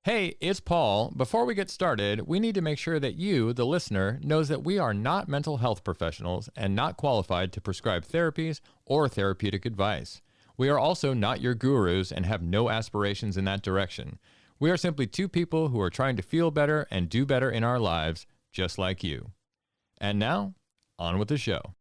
Hey, it's Paul. Before we get started, we need to make sure that you, the listener, knows that we are not mental health professionals and not qualified to prescribe therapies or therapeutic advice. We are also not your gurus and have no aspirations in that direction. We are simply two people who are trying to feel better and do better in our lives, just like you. And now, on with the show.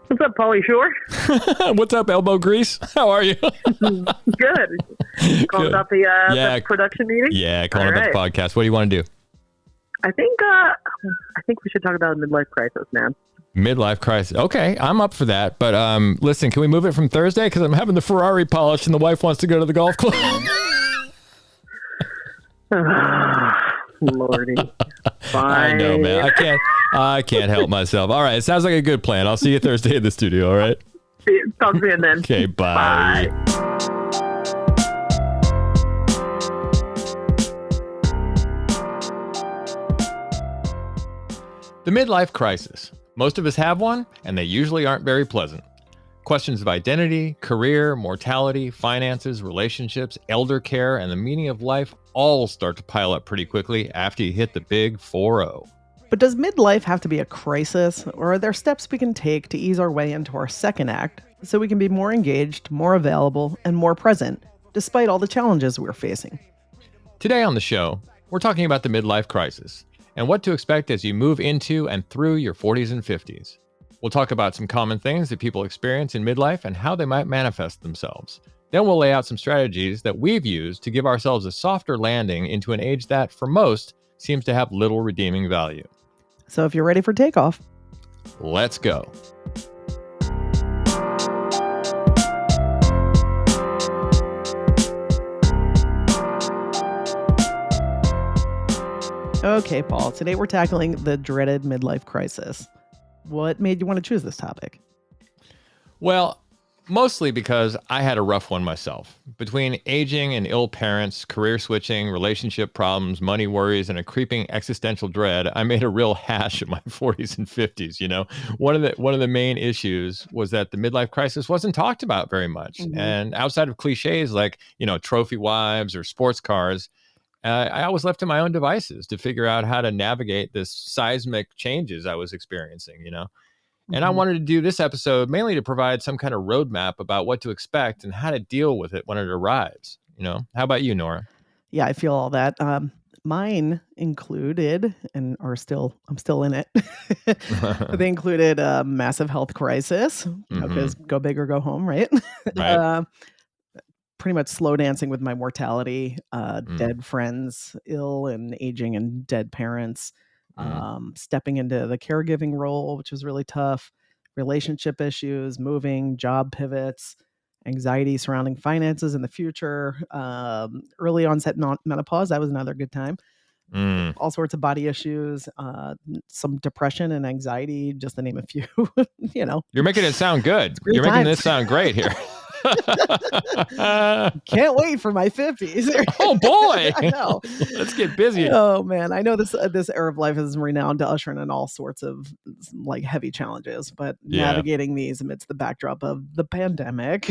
What's up, Pauly Shore? What's up, elbow grease? How are you? Good. Calling about the production meeting? Yeah, calling about the podcast. What do you want to do? I think we should talk about midlife crisis, man. Midlife crisis. Okay, I'm up for that. But listen, can we move it from Thursday? Because I'm having the Ferrari polished and the wife wants to go to the golf club. Lordy. Fine. I know, man. I can't help myself. All right, it sounds like a good plan. I'll see you Thursday in the studio, all right? Talk to you then. Okay, bye. The midlife crisis. Most of us have one, and they usually aren't very pleasant. Questions of identity, career, mortality, finances, relationships, elder care, and the meaning of life all start to pile up pretty quickly after you hit the big 4-0. But does midlife have to be a crisis, or are there steps we can take to ease our way into our second act so we can be more engaged, more available, and more present, despite all the challenges we're facing? Today on the show, we're talking about the midlife crisis and what to expect as you move into and through your 40s and 50s. We'll talk about some common things that people experience in midlife and how they might manifest themselves. Then we'll lay out some strategies that we've used to give ourselves a softer landing into an age that, for most, seems to have little redeeming value. So if you're ready for takeoff, let's go. Okay, Paul, today we're tackling the dreaded midlife crisis. What made you want to choose this topic? Well, mostly because I had a rough one myself. Between aging and ill parents, career switching, relationship problems, money worries, and a creeping existential dread, I made a real hash of my 40s and 50s. You know, one of the main issues was that the midlife crisis wasn't talked about very much. Mm-hmm. And outside of cliches like, trophy wives or sports cars, I was left to my own devices to figure out how to navigate this seismic changes I was experiencing, And I wanted to do this episode mainly to provide some kind of roadmap about what to expect and how to deal with it when it arrives. How about you, Nora? Yeah, I feel all that. Mine included, and I'm still in it. They included a massive health crisis, because go big or go home, right? Right. Pretty much slow dancing with my mortality, dead friends, ill and aging and dead parents. Stepping into the caregiving role, which was really tough, relationship issues, moving, job pivots, anxiety surrounding finances in the future, early onset menopause. That was another good time. All sorts of body issues, some depression and anxiety, just to name a few. You're making it sound good. You're making this sound great here. Can't wait for my 50s. Oh boy. I know. Let's get busy. Oh man, I know this era of life is renowned to usher in all sorts of heavy challenges, but navigating these amidst the backdrop of the pandemic,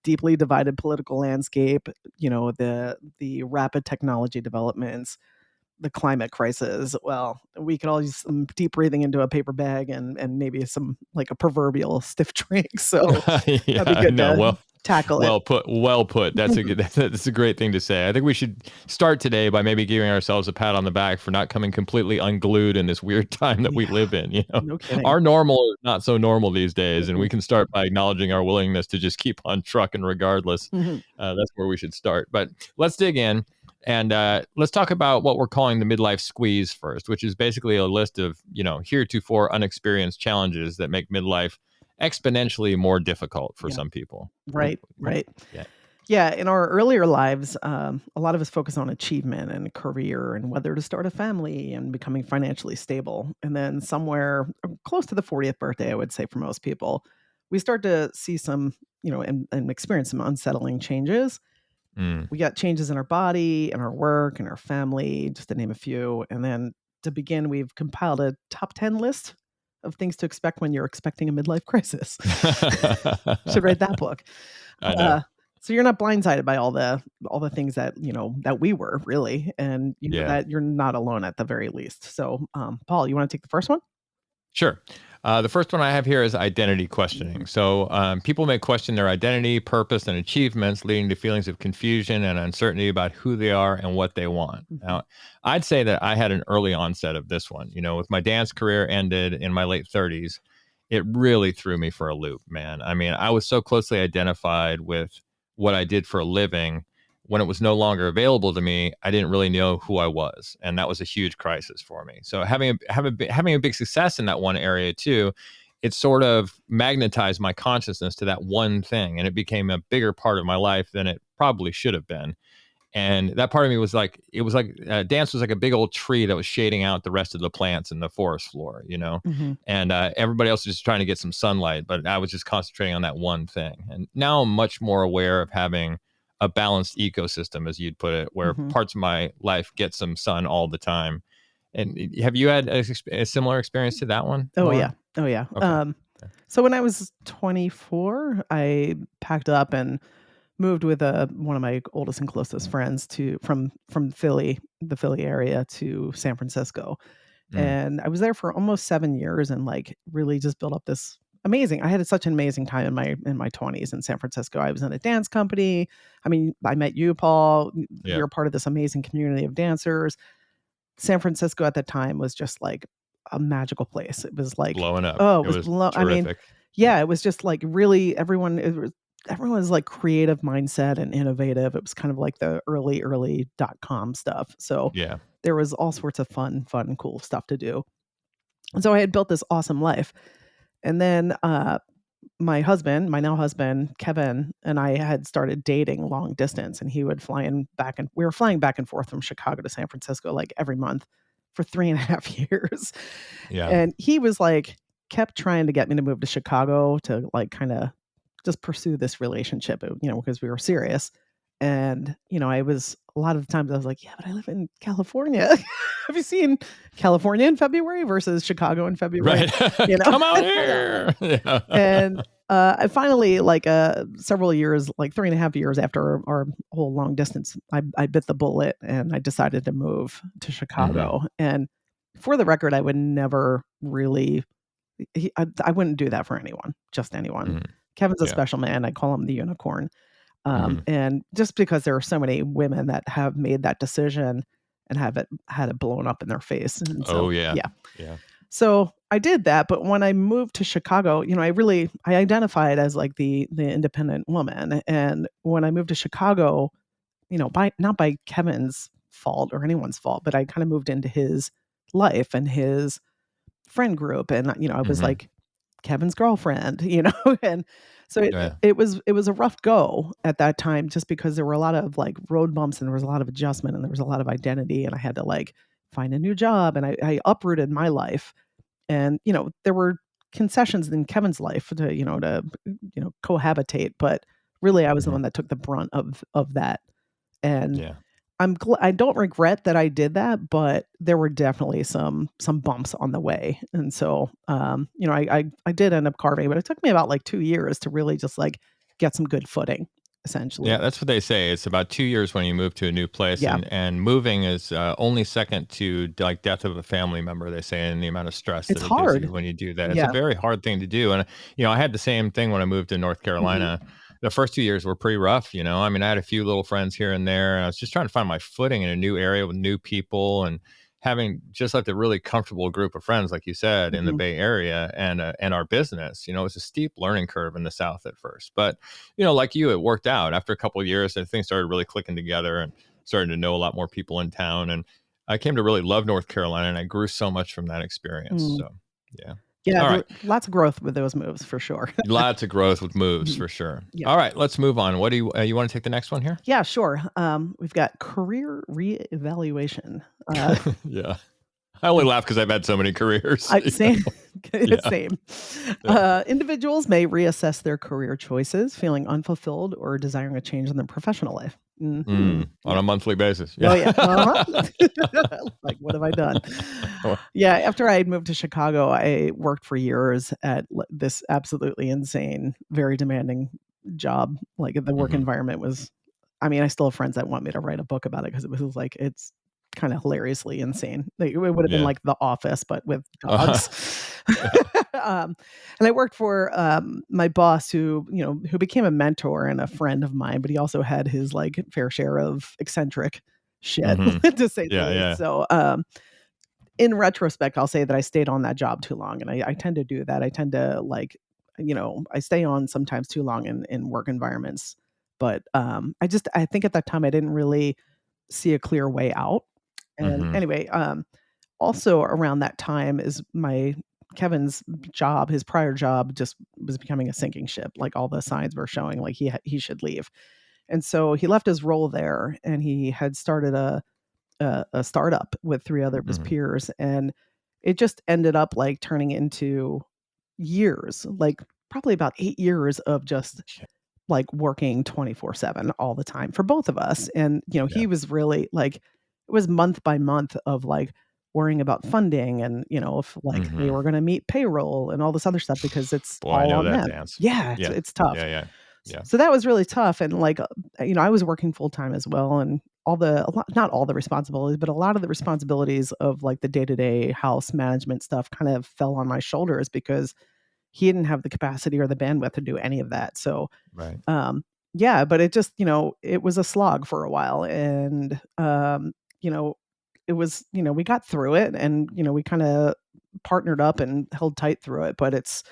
deeply divided political landscape, the rapid technology developments, the climate crisis. Well, we could all use some deep breathing into a paper bag and maybe some a proverbial stiff drink. So that'd be good to tackle it. Well put. That's a great thing to say. I think we should start today by maybe giving ourselves a pat on the back for not coming completely unglued in this weird time that we live in. No kidding. Our normal is not so normal these days, and we can start by acknowledging our willingness to just keep on trucking regardless. That's where we should start. But let's dig in. And let's talk about what we're calling the midlife squeeze first, which is basically a list of, heretofore unexperienced challenges that make midlife exponentially more difficult for some people. Right. Yeah. Yeah. In our earlier lives, a lot of us focus on achievement and career and whether to start a family and becoming financially stable. And then somewhere close to the 40th birthday, I would say for most people, we start to see some, and experience some unsettling changes. We got changes in our body, in our work, in our family, just to name a few. And then to begin, we've compiled a top 10 list of things to expect when you're expecting a midlife crisis. Should write that book. I know. So you're not blindsided by all the things that, that we were really, and you know that you're not alone at the very least. So, Paul, you want to take the first one? Sure. The first one I have here is identity questioning. So people may question their identity, purpose, and achievements, leading to feelings of confusion and uncertainty about who they are and what they want. Now, I'd say that I had an early onset of this one. With my dance career ended in my late 30s, it really threw me for a loop, man. I mean, I was so closely identified with what I did for a living. When it was no longer available to me, I didn't really know who I was, and that was a huge crisis for me. So having a big success in that one area too, it sort of magnetized my consciousness to that one thing, and it became a bigger part of my life than it probably should have been. And that part of me was like, dance was like a big old tree that was shading out the rest of the plants in the forest floor, and everybody else was just trying to get some sunlight, but I was just concentrating on that one thing. And now I'm much more aware of having a balanced ecosystem, as you'd put it, where parts of my life get some sun all the time. And have you had a similar experience to that one, Nora? Oh yeah. Okay. So when I was 24, I packed up and moved with one of my oldest and closest friends from Philly, the Philly area, to San Francisco. And I was there for almost 7 years and like really just built up this I had such an amazing time in my 20s in San Francisco. I was in a dance company. I mean, I met you, Paul. Yeah. You're part of this amazing community of dancers. San Francisco at the time was just like a magical place. It was like Blowing up. Oh, It was I mean, terrific. yeah, it was just like really everyone's like creative mindset and innovative. It was kind of like the early .com stuff. So Yeah. there was all sorts of fun, cool stuff to do. And so I had built this awesome life. And then my now husband, Kevin, and I had started dating long distance, and he would we were flying back and forth from Chicago to San Francisco like every month for 3.5 years. Yeah. And he was like, kept trying to get me to move to Chicago to like kind of just pursue this relationship, because we were serious. And, I was a lot of the times I was like, yeah, but I live in California. Have you seen California in February versus Chicago in February? Right. Come out here. Yeah. And I finally, like several years, like 3.5 years after our whole long distance, I bit the bullet and I decided to move to Chicago. And for the record, I would never really, I wouldn't do that for anyone, just anyone. Kevin's a special man. I call him the unicorn. And just because there are so many women that have made that decision and had it blown up in their face. And so, yeah. So I did that, but when I moved to Chicago, I identified as like the independent woman. And when I moved to Chicago, not by Kevin's fault or anyone's fault, but I kind of moved into his life and his friend group, and I was like Kevin's girlfriend, and so it was a rough go at that time, just because there were a lot of like road bumps and there was a lot of adjustment and there was a lot of identity, and I had to like find a new job, and I uprooted my life. And there were concessions in Kevin's life to cohabitate, but really I was the one that took the brunt of that. And I don't regret that I did that, but there were definitely some bumps on the way. And so I did end up carving, but it took me about like 2 years to really just like get some good footing, essentially. Yeah, that's what they say. It's about 2 years when you move to a new place, and moving is only second to like death of a family member, they say, and the amount of stress It's that it hard gives you when you do that. It's a very hard thing to do. And I had the same thing when I moved to North Carolina. The first 2 years were pretty rough. I mean, I had a few little friends here and there, and I was just trying to find my footing in a new area with new people, and having just like a really comfortable group of friends, like you said, in the Bay Area, and our business. It was a steep learning curve in the South at first, but like you, it worked out. After a couple of years, and things started really clicking together, and started to know a lot more people in town, and I came to really love North Carolina, and I grew so much from that experience. So all right. Lots of growth with those moves, for sure. Lots of growth with moves, for sure. All right, let's move on. What do you want to take the next one here? Yeah, sure. We've got career reevaluation. Yeah. I only laugh because I've had so many careers. Same. Yeah. Same. Yeah. Individuals may reassess their career choices, feeling unfulfilled or desiring a change in their professional life. On a monthly basis. Oh, yeah. Like, what have I done? Yeah. After I had moved to Chicago, I worked for years at this absolutely insane, very demanding job. Like the work environment was, I mean, I still have friends that want me to write a book about it because it was like, it's kind of hilariously insane. Like, it would have been like The Office, but with dogs. And I worked for my boss who became a mentor and a friend of mine, but he also had his like fair share of eccentric shit, to say the least. So in retrospect, I'll say that I stayed on that job too long. And I tend to do that. I tend to I stay on sometimes too long in work environments. But I think at that time I didn't really see a clear way out. And anyway, also around that time is Kevin's job, his prior job just was becoming a sinking ship. Like all the signs were showing like he should leave. And so he left his role there and he had started a startup with 3 other of his peers. And it just ended up like turning into years, like probably about 8 years of just like working 24/7 all the time for both of us. And, he was really like, it was month by month of like worrying about funding and, if like they were going to meet payroll and all this other stuff because it's Boy, all I know on that them. dance. Yeah, it's tough. Yeah. So that was really tough. And like, I was working full time as well. And not all the responsibilities, but a lot of the responsibilities of like the day-to-day house management stuff kind of fell on my shoulders because he didn't have the capacity or the bandwidth to do any of that. So, Right. yeah, but it just, it was a slog for a while. And, it was, we got through it and, we kind of partnered up and held tight through it. But it's,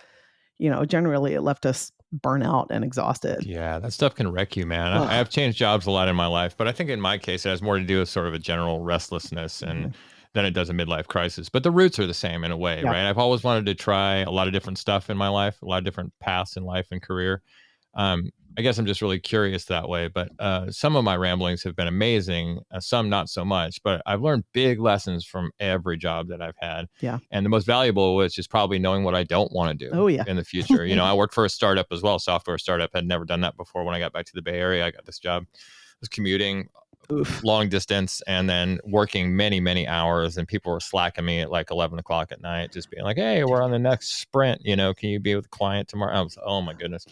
generally it left us burnt out and exhausted. Yeah, that stuff can wreck you, man. Ugh. I have changed jobs a lot in my life, but I think in my case, it has more to do with sort of a general restlessness and than it does a midlife crisis. But the roots are the same in a way, right? I've always wanted to try a lot of different stuff in my life, a lot of different paths in life and career. I guess I'm just really curious that way. But some of my ramblings have been amazing, some not so much. But I've learned big lessons from every job that I've had. Yeah. And the most valuable was just probably knowing what I don't want to do Oh, yeah. in the future. I worked for a startup as well, software startup. Had never done that before. When I got back to the Bay Area, I got this job. I was commuting long distance and then working many, many hours, and people were slacking me at like 11 o'clock at night, just being like, hey, we're on the next sprint, can you be with the client tomorrow? I was, oh my goodness.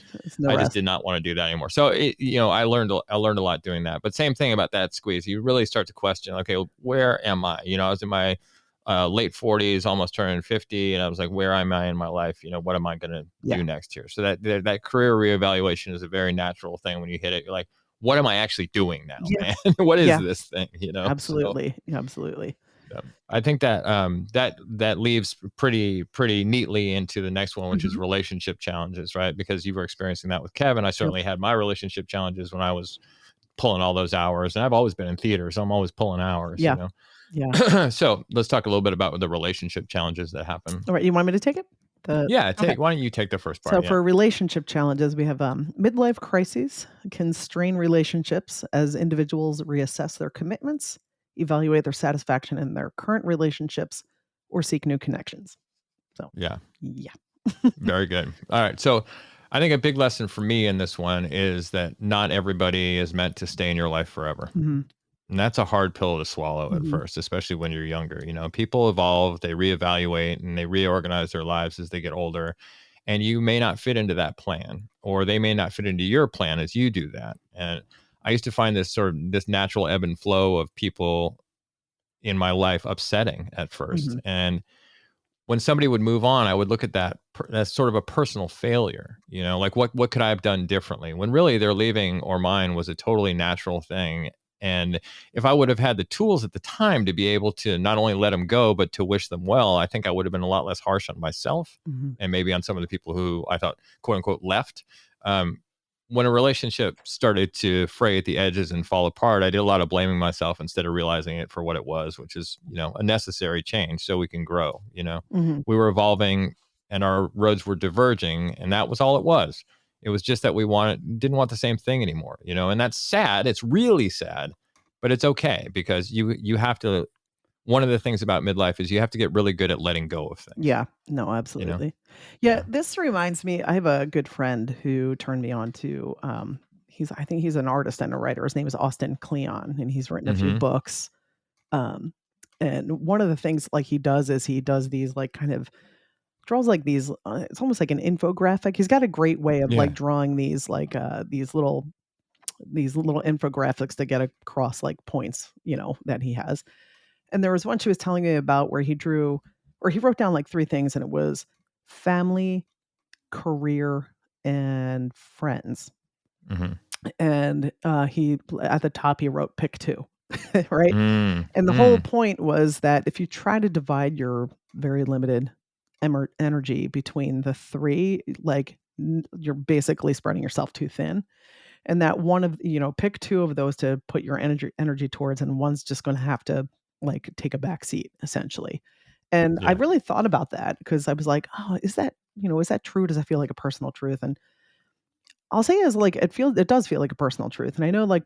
I just did not want to do that anymore. So I learned a lot doing that. But same thing about that squeeze. You really start to question, okay, well, where am I? I was in my late 40s, almost turning 50, and I was like, where am I in my life? What am I going to do next here? So that career reevaluation is a very natural thing. When you hit it, you're like, what am I actually doing now, man? What is this thing? Absolutely. Absolutely. I think that that leaves pretty neatly into the next one, which is relationship challenges, right? Because you were experiencing that with Kevin. I certainly had my relationship challenges when I was pulling all those hours, and I've always been in theater, so I'm always pulling hours. Yeah. So let's talk a little bit about the relationship challenges that happen. All right, you want me to take it? Why don't you take the first part? So for relationship challenges, we have midlife crises can strain relationships as individuals reassess their commitments, evaluate their satisfaction in their current relationships, or seek new connections. So yeah. Very good. All right. So I think a big lesson for me in this one is that not everybody is meant to stay in your life forever. And that's a hard pill to swallow at first, especially when you're younger. People evolve, they reevaluate, and they reorganize their lives as they get older. And you may not fit into that plan, or they may not fit into your plan as you do that. And I used to find this natural ebb and flow of people in my life upsetting at first. And when somebody would move on, I would look at that as sort of a personal failure, like what could I have done differently, when really their leaving or mine was a totally natural thing. And if I would have had the tools at the time to be able to not only let them go, but to wish them well, I think I would have been a lot less harsh on myself and maybe on some of the people who I thought, quote unquote, left. When a relationship started to fray at the edges and fall apart, I did a lot of blaming myself instead of realizing it for what it was, which is, a necessary change so we can grow. We were evolving and our roads were diverging, and that was all it was. It was just that we didn't want the same thing anymore, and that's sad. It's really sad, but it's okay because you have to one of the things about midlife is you have to get really good at letting go of things. Yeah, no, absolutely. Yeah, this reminds me, I have a good friend who turned me on to, I think he's an artist and a writer. His name is Austin Kleon, and he's written a few books. Um, and one of the things like he does is he does these like kind of draws like these, it's almost like an infographic. He's got a great way of like drawing these like these little infographics to get across like points, that he has. And there was one she was telling me about where he wrote down like three things, and it was family, career, and friends. And he at the top he wrote pick two, right? And the whole point was that if you try to divide your very limited energy between the three, like you're basically spreading yourself too thin. And that one of, pick two of those to put your energy towards, and one's just going to have to like take a back seat essentially. And I really thought about that because I was like, oh, is that true? Does that feel like a personal truth? And I'll say is like, it does feel like a personal truth. And I know like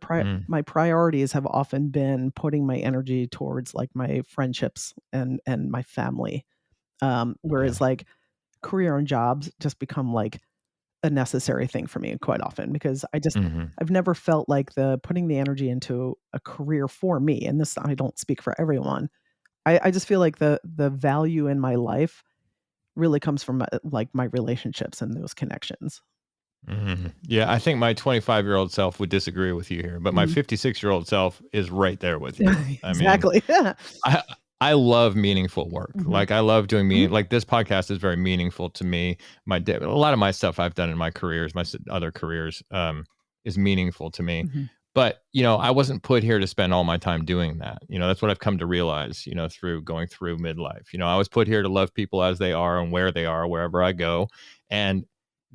my priorities have often been putting my energy towards like my friendships and my family. Whereas like career and jobs just become like a necessary thing for me quite often because I've never felt like the putting the energy into a career for me, and this, I don't speak for everyone. I just feel like the value in my life really comes from my relationships and those connections. Yeah, I think my 25-year-old self would disagree with you here, but my 56-year-old self is right there with you. Exactly. I love meaningful work. Like I love doing like this podcast is very meaningful to me. A lot of my stuff I've done in my careers, my other careers, is meaningful to me. But, I wasn't put here to spend all my time doing that. That's what I've come to realize, through going through midlife. I was put here to love people as they are and where they are, wherever I go. And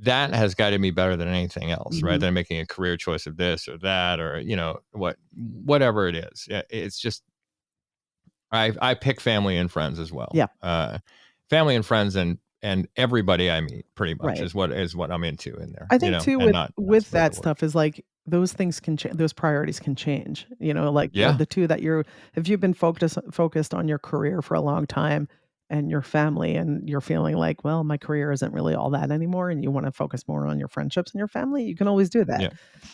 that has guided me better than anything else, right? Than making a career choice of this or that, or, whatever it is. It's just, I pick family and friends as well. Yeah. Family and friends and everybody I meet pretty much Right. is what I'm into in there. I think too with that stuff is like those things can change, those priorities can change, like the two that if you've been focused on your career for a long time and your family, and you're feeling like, well, my career isn't really all that anymore, and you want to focus more on your friendships and your family, you can always do that.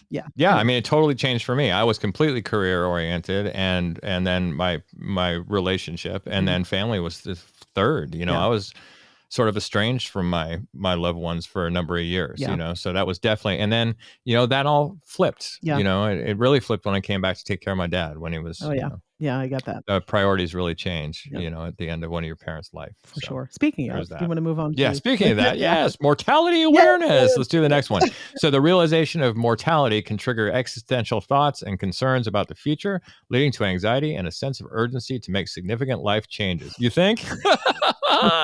Yeah. I mean, it totally changed for me. I was completely career oriented, and then my relationship, and then family was the third. I was sort of estranged from my loved ones for a number of years. So that was definitely, and then that all flipped. It really flipped when I came back to take care of my dad when he was. Yeah, I got that. Priorities really change, at the end of one of your parents' life. For sure. Speaking of, do you want to move on? Speaking of that, yes, mortality awareness. Let's do the next one. So the realization of mortality can trigger existential thoughts and concerns about the future, leading to anxiety and a sense of urgency to make significant life changes. You think?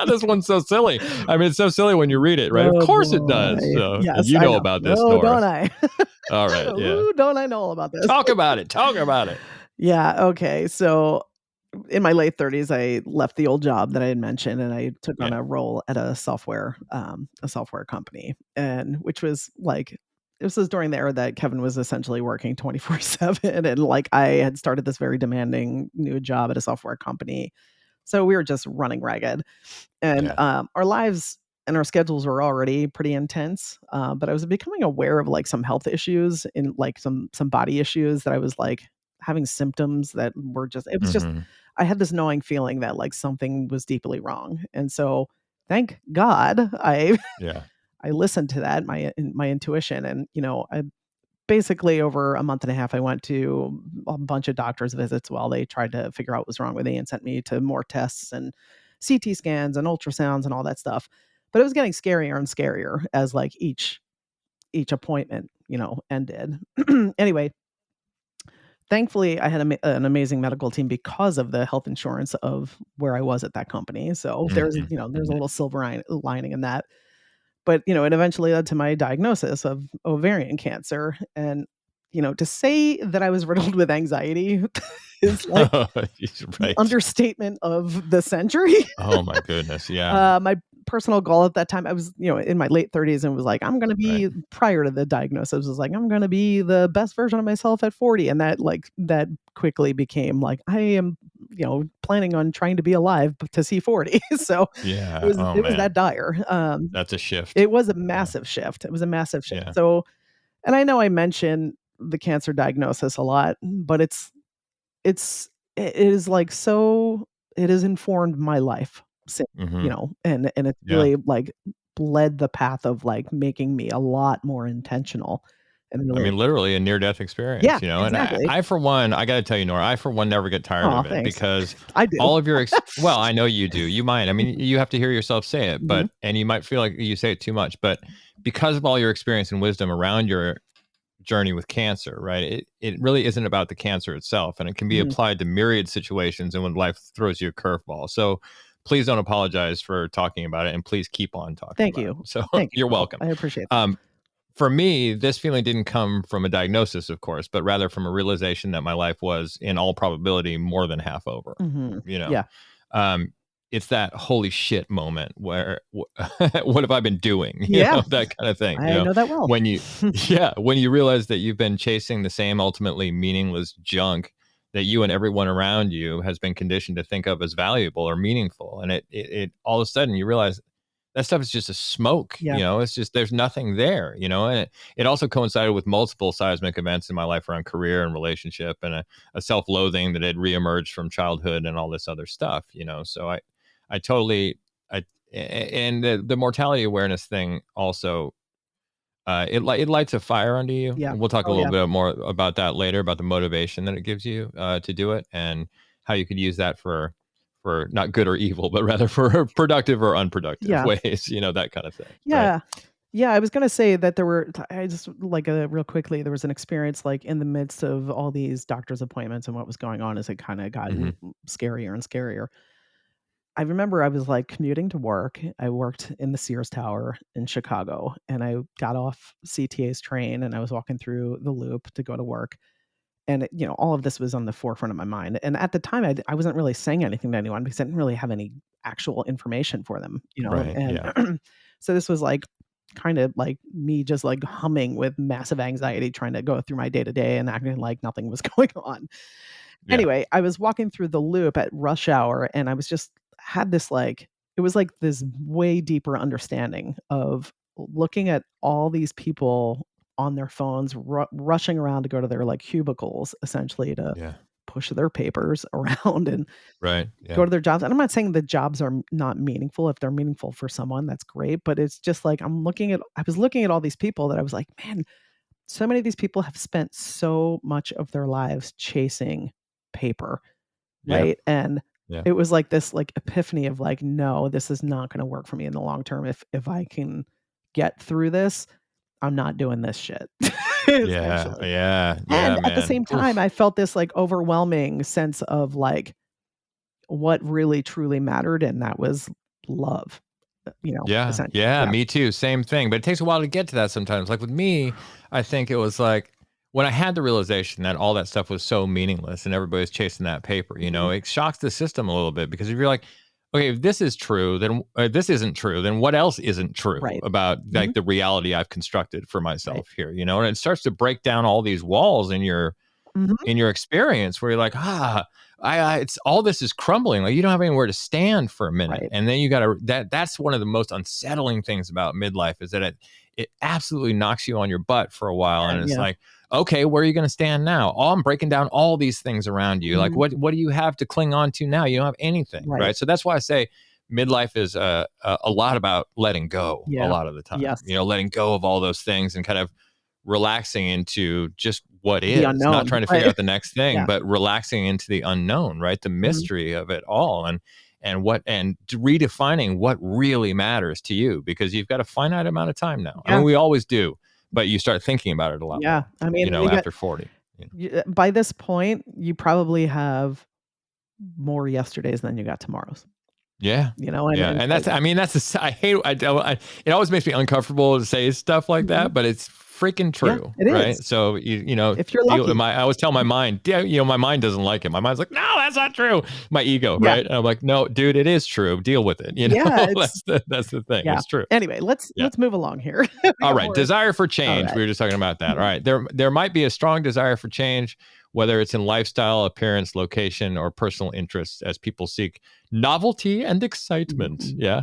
This one's so silly. I mean, it's so silly when you read it, right? Of course it does. So, yes, you know about this, Nora. Don't I? All right. Yeah. Ooh, don't I know all about this? Talk about it. Yeah. Okay. So in my late 30s, I left the old job that I had mentioned, and I took on a role at a software company, and which was like, this was during the era that Kevin was essentially working 24/7, and like I had started this very demanding new job at a software company, so we were just running ragged, and our lives and our schedules were already pretty intense. But I was becoming aware of like some health issues, in like some body issues that I was like having symptoms that were just, it was just, I had this gnawing feeling that like something was deeply wrong. And so thank God I listened to that, my intuition. And, I basically over a month and a half, I went to a bunch of doctor's visits while they tried to figure out what was wrong with me and sent me to more tests and CT scans and ultrasounds and all that stuff. But it was getting scarier and scarier as like each appointment, ended. Anyway, thankfully, I had an amazing medical team because of the health insurance of where I was at that company. So there's a little silver lining in that. But, it eventually led to my diagnosis of ovarian cancer. And, to say that I was riddled with anxiety is like the understatement of the century. Oh my goodness. Yeah. My personal goal at that time, I was, in my late 30s, and was like, I'm going to be, prior to the diagnosis, was like, I'm going to be the best version of myself at 40. And that quickly became like, I am planning on trying to be alive to see 40. So Yeah. it was that dire. That's a shift. It was a massive shift. It was a massive shift. Yeah. So, and I know I mention the cancer diagnosis a lot, but it is like, so it has informed my life, and it's really like led the path of like making me a lot more intentional. And I really, mean, literally a near-death experience, yeah, and exactly. I for one, I got to tell you, Nora, I for one never get tired of it Thanks. because I do. all of your, well, I know you do. You might. I mean, you have to hear yourself say it, but and you might feel like you say it too much, but because of all your experience and wisdom around your journey with cancer, right? It really isn't about the cancer itself, and it can be applied to myriad situations and when life throws you a curveball. So please don't apologize for talking about it, and please keep on talking. Thank about you. It. So Thank you. You're welcome. I appreciate that. For me, this feeling didn't come from a diagnosis, of course, but rather from a realization that my life was, in all probability, more than half over. Yeah. It's that holy shit moment where what have I been doing? That kind of thing. I know that well. When you realize that you've been chasing the same ultimately meaningless junk that you and everyone around you has been conditioned to think of as valuable or meaningful, and it all of a sudden you realize that stuff is just a smoke. It's just, there's nothing there, and it also coincided with multiple seismic events in my life around career and relationship, and a self-loathing that had reemerged from childhood and all this other stuff, so I totally, and the mortality awareness thing also, it lights a fire under you. Yeah. We'll talk a little bit more about that later, about the motivation that it gives you to do it, and how you could use that for not good or evil, but rather for productive or unproductive ways, that kind of thing. Yeah. Right? Yeah. I was going to say that I just like real quickly, there was an experience like in the midst of all these doctor's appointments and what was going on as it kind of got scarier and scarier. I remember I was like commuting to work. I worked in the Sears Tower in Chicago, and I got off CTA's train and I was walking through the loop to go to work. And all of this was on the forefront of my mind. And at the time, I wasn't really saying anything to anyone because I didn't really have any actual information for them, Right, And so this was like kind of like me just like humming with massive anxiety, trying to go through my day to day and acting like nothing was going on. Yeah. Anyway, I was walking through the loop at rush hour, and I was just had this like, it was like this way deeper understanding of looking at all these people on their phones, rushing around to go to their like cubicles, essentially to push their papers around and go to their jobs. And I'm not saying the jobs are not meaningful. If they're meaningful for someone, that's great. But it's just like, I was looking at all these people that I was like, man, so many of these people have spent so much of their lives chasing paper. Right. And it was like this like epiphany of like, no, this is not going to work for me in the long term. If I can get through this, I'm not doing this shit. Yeah. And at the same time, I felt this like overwhelming sense of like what really truly mattered, and that was love. Yeah, me too. Same thing. But it takes a while to get to that sometimes. Like with me, I think it was like when I had the realization that all that stuff was so meaningless and everybody was chasing that paper, it shocks the system a little bit, because if you're like, okay, if this is true, then this isn't true, then what else isn't true about like the reality I've constructed for myself here, and it starts to break down all these walls in your experience where you're like, it's all this is crumbling. Like you don't have anywhere to stand for a minute. And then you got to, that's one of the most unsettling things about midlife, is that it absolutely knocks you on your butt for a while. And it's like, okay, where are you going to stand now? Oh, I'm breaking down all these things around you. Like what do you have to cling on to now? You don't have anything. Right. So that's why I say midlife is a lot about letting go a lot of the time, letting go of all those things and kind of relaxing into just what is, not trying to figure out the next thing, but relaxing into the unknown, right? The mystery of it all, and redefining what really matters to you, because you've got a finite amount of time now. I mean, we always do, but you start thinking about it a lot more, I mean, after 40. By this point, you probably have more yesterdays than you got tomorrows. And that's, I mean, that's, it always makes me uncomfortable to say stuff like that, but it's freaking true, right? Is. So, if you're lucky, I always tell my mind, my mind doesn't like it. My mind's like, no, that's not true. My ego, right? And I'm like, no, dude, it is true. Deal with it. That's the thing. It's true. Anyway, let's move along here. All right. Desire for change. We were just talking about that. All right. There might be a strong desire for change whether it's in lifestyle, appearance, location, or personal interests, as people seek novelty and excitement. Mhm. Yeah.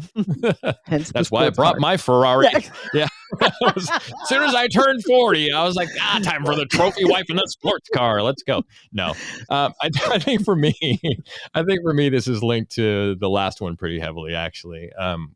Hence the That's why I sports brought car. my Ferrari. Yeah. Yeah. As soon as I turned 40, I was like, time for the trophy wife and the sports car. Let's go. No, I think for me, this is linked to the last one pretty heavily, actually.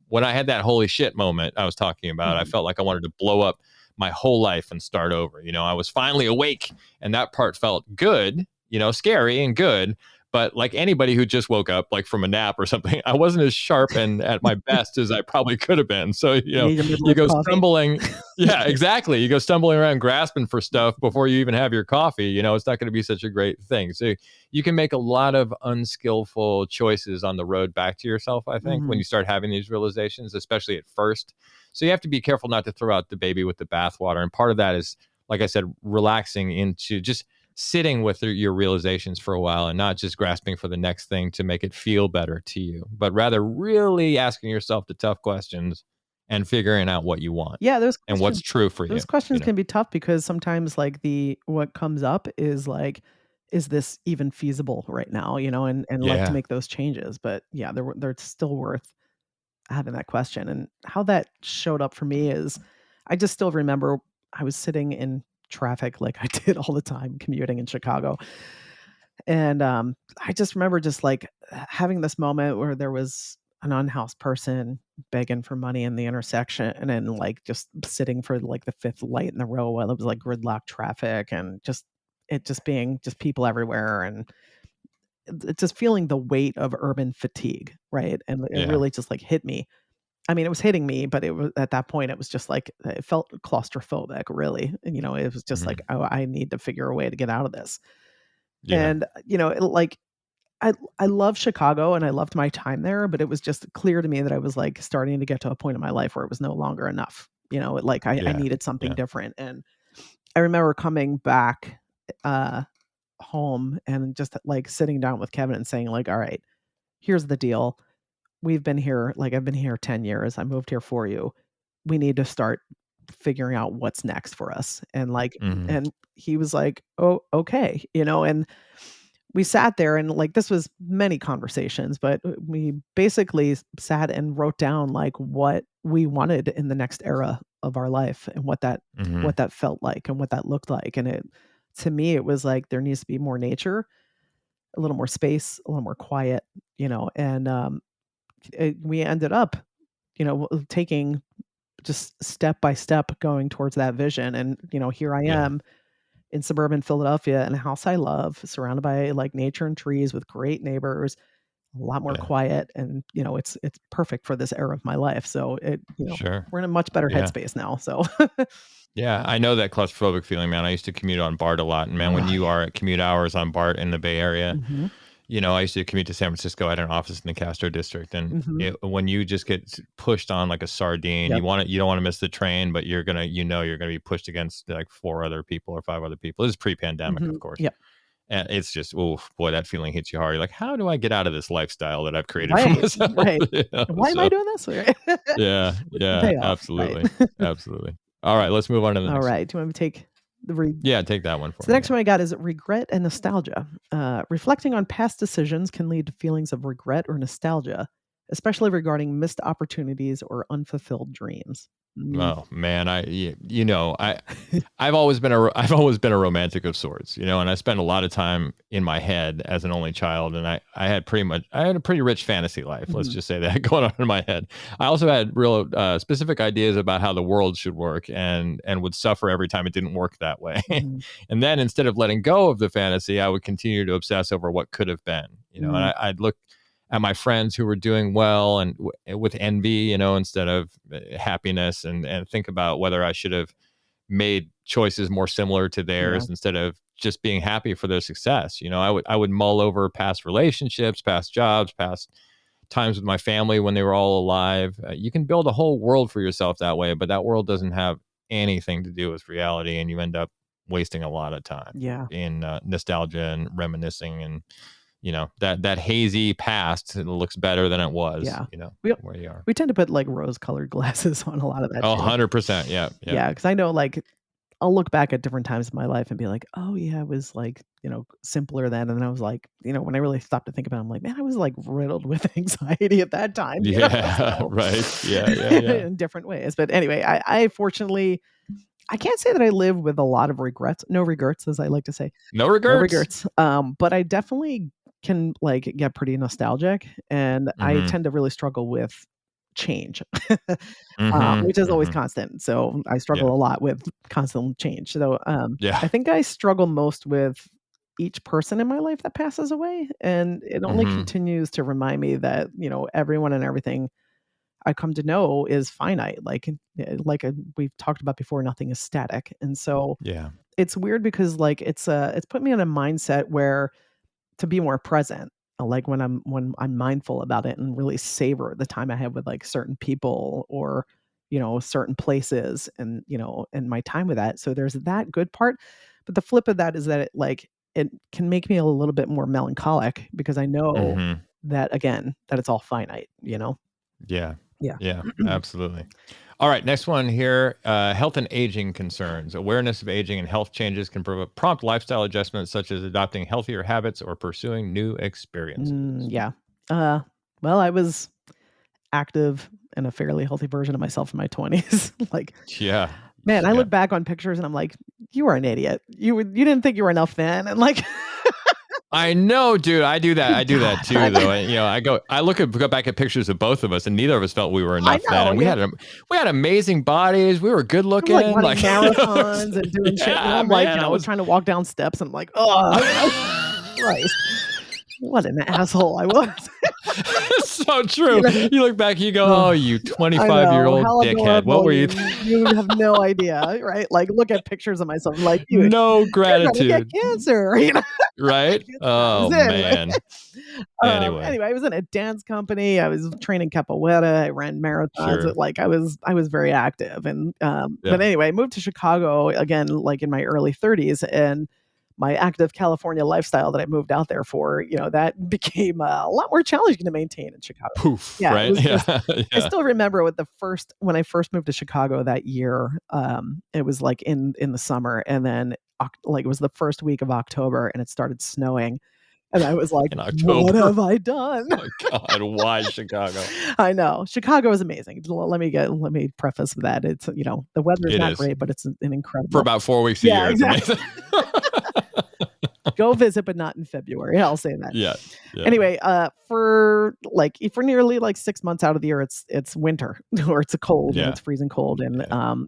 When I had that holy shit moment I was talking about, I Mhm. felt like I wanted to blow up my whole life and start over. I was finally awake, and that part felt good, scary and good. But like anybody who just woke up, like from a nap or something, I wasn't as sharp and at my best as I probably could have been. So, You need your you midlife go coffee. stumbling. Yeah, exactly. You go stumbling around grasping for stuff before you even have your coffee. It's not going to be such a great thing. So you can make a lot of unskillful choices on the road back to yourself, I think, when Mhm. you start having these realizations, especially at first. So you have to be careful not to throw out the baby with the bathwater. And part of that is, like I said, relaxing into just sitting with your realizations for a while and not just grasping for the next thing to make it feel better to you, but rather really asking yourself the tough questions and figuring out what you want Yeah, and what's true for you. those questions can be tough because sometimes like what comes up is like, is this even feasible right now? And like to Yeah. make those changes. But yeah, they're still worth having that question. And how that showed up for me is I just still remember I was sitting in traffic like I did all the time commuting in Chicago. And I just remember just like having this moment where there was an unhoused person begging for money in the intersection and then like just sitting for like the fifth light in the row while it was like gridlock traffic and just it just being just people everywhere and it's just feeling the weight of urban fatigue, right? And it Yeah. really just like hit me. I mean, it was hitting me, but it was at that point, it was just like it felt claustrophobic, really. And it was just like, Mhm. oh, I need to figure a way to get out of this. Yeah. And like I love Chicago and I loved my time there, but it was just clear to me that I was like starting to get to a point in my life where it was no longer enough. Like I Yeah. needed something Yeah. different. And I remember coming back uh home and just like sitting down with Kevin and saying, like, all right, here's the deal. We've been here, like I've been here 10 years. I moved here for you. We need to start figuring out what's next for us. Mhm. And he was like, "Oh, okay." And we sat there and like this was many conversations, but we basically sat and wrote down like what we wanted in the next era of our life and Mhm. what that felt like and what that looked like. And it to me it was like there needs to be more nature, a little more space, a little more quiet, and we ended up, taking just step by step going towards that vision. And, here I Yeah. am in suburban Philadelphia in a house I love, surrounded by like nature and trees with great neighbors, a lot more Yeah. quiet. And, it's perfect for this era of my life. So Sure. we're in a much better Yeah. headspace now. So Yeah, I know that claustrophobic feeling, man. I used to commute on BART a lot, and man, when oh, you yeah. are at commute hours on BART in the Bay Area, Mhm. I used to commute to San Francisco. I had an office in the Castro district, and Mhm. when you just get pushed on like a sardine, Yep. you don't want to miss the train, but you're gonna be pushed against like four other people or five other people. This is pre-pandemic, of Mhm. course, Yep. and it's just, oh boy, that feeling hits you hard. You're like, how do I get out of this lifestyle that I've created for Right. myself? Right. Why am I So doing this? Right. yeah, What's the yeah, payoff? Right. absolutely, absolutely. All right, let's move on to the All next one. right. Do you want me to take the re Yeah, take that one for So the me. next one I got is regret and nostalgia. Reflecting on past decisions can lead to feelings of regret or nostalgia, especially regarding missed opportunities or unfulfilled dreams. Mm. Oh man, I've always been I've always been a romantic of sorts, and I spent a lot of time in my head as an only child, and I had a pretty rich fantasy life. Let's Mhm. just say that going on in my head. I also had real specific ideas about how the world should work, and would suffer every time it didn't work that way. Mhm. And then instead of letting go of the fantasy, I would continue to obsess over what could have been, and Mm. I'd look at my friends who were doing well and with envy, instead of happiness, and think about whether I should have made choices more similar to Yeah. theirs instead of just being happy for their success. I would mull over past relationships, past jobs, past times with my family when they were all alive. You can build a whole world for yourself that way, but that world doesn't have anything to do with reality, and you end up wasting a lot of time Yeah. in nostalgia and reminiscing, and that hazy past looks better than it was, Yeah. We where you are. we tend to put like rose-colored glasses on a lot of that Oh, too. 100%. Yeah. Yeah. Yeah, because I know like I'll look back at different times in my life and be like, oh yeah, I was like, simpler then. And then I was like, when I really stopped to think about it, I'm like, man, I was like riddled with anxiety at that time, Yeah, so right. Yeah. in different ways. But anyway, I fortunately, I can't say that I live with a lot of regrets. No regrets, as I like to say. No No regrets. regrets. But I definitely can like get pretty nostalgic, and I Mm-hmm. tend to really struggle with change, Mm-hmm. which is always Mm-hmm. constant. So I struggle Yeah. a lot with constant change. So Yeah. I think I struggle most with each person in my life that passes away, and it only Mm-hmm. continues to remind me that everyone and everything I come to know is finite. We've talked about before, nothing is static, and so Yeah. it's weird because like it's put me in a mindset where to be more present, like when I'm mindful about it and really savor the time I have with like certain people or certain places and my time with that. So there's that good part, but the flip of that is that it can make me a little bit more melancholic because I know Mm-hmm. that again that it's all finite. Yeah. Yeah. Yeah, absolutely. All right, next one here. Health and aging concerns. Awareness of aging and health changes can prompt lifestyle adjustments such as adopting healthier habits or pursuing new experiences. Yeah. Uh, well, I was active and a fairly healthy version of myself in my 20s. Like, Yeah. man, I Yeah. look back on pictures and I'm like, you were an idiot. You didn't think you were enough then. And like, I know, dude. I do that. I do that God, too, though. And, go back at pictures of both of us, and neither of us felt we were I enough then. know. And Yeah. we had amazing bodies. We were good I'm like looking. running Like, marathons and doing shit. yeah, I'm like, man. I was trying to walk down steps. And I'm like, oh, Christ. What an asshole I was. It's so true. You look back, you go, Oh, "Oh, you I know, 25-year-old how dickhead. What adorable were you?" you have no idea, right? Like, look at pictures of myself, like, No you're gonna get gratitude, cancer, right? Get those Oh in, right? man. Anyway, Anyway, I was in a dance company, I was training capoeira, I ran marathons, sure. like, I was very active, and, but Yeah. anyway, I moved to Chicago, again, like, in my early 30s, and my active California lifestyle that I moved out there for, that became a lot more challenging to maintain in Chicago. Poof. Yeah, it Right. was just Yeah. I Yeah. still remember when I first moved to Chicago that year, it was, like, in the summer, and then it was the first week of October, and it started snowing, and I was like, In "What October. have I done?" Oh God. Why Chicago? I know. Chicago is amazing. Let me preface with that. It's, the weather's It not is great, but it's an for incredible. about 4 weeks a Yeah, year. It's exactly. amazing. Go visit, but not in February. I'll say that. Yeah. Yeah. Anyway, for nearly like 6 months out of the year, it's winter or it's a cold and Yeah. it's freezing cold, and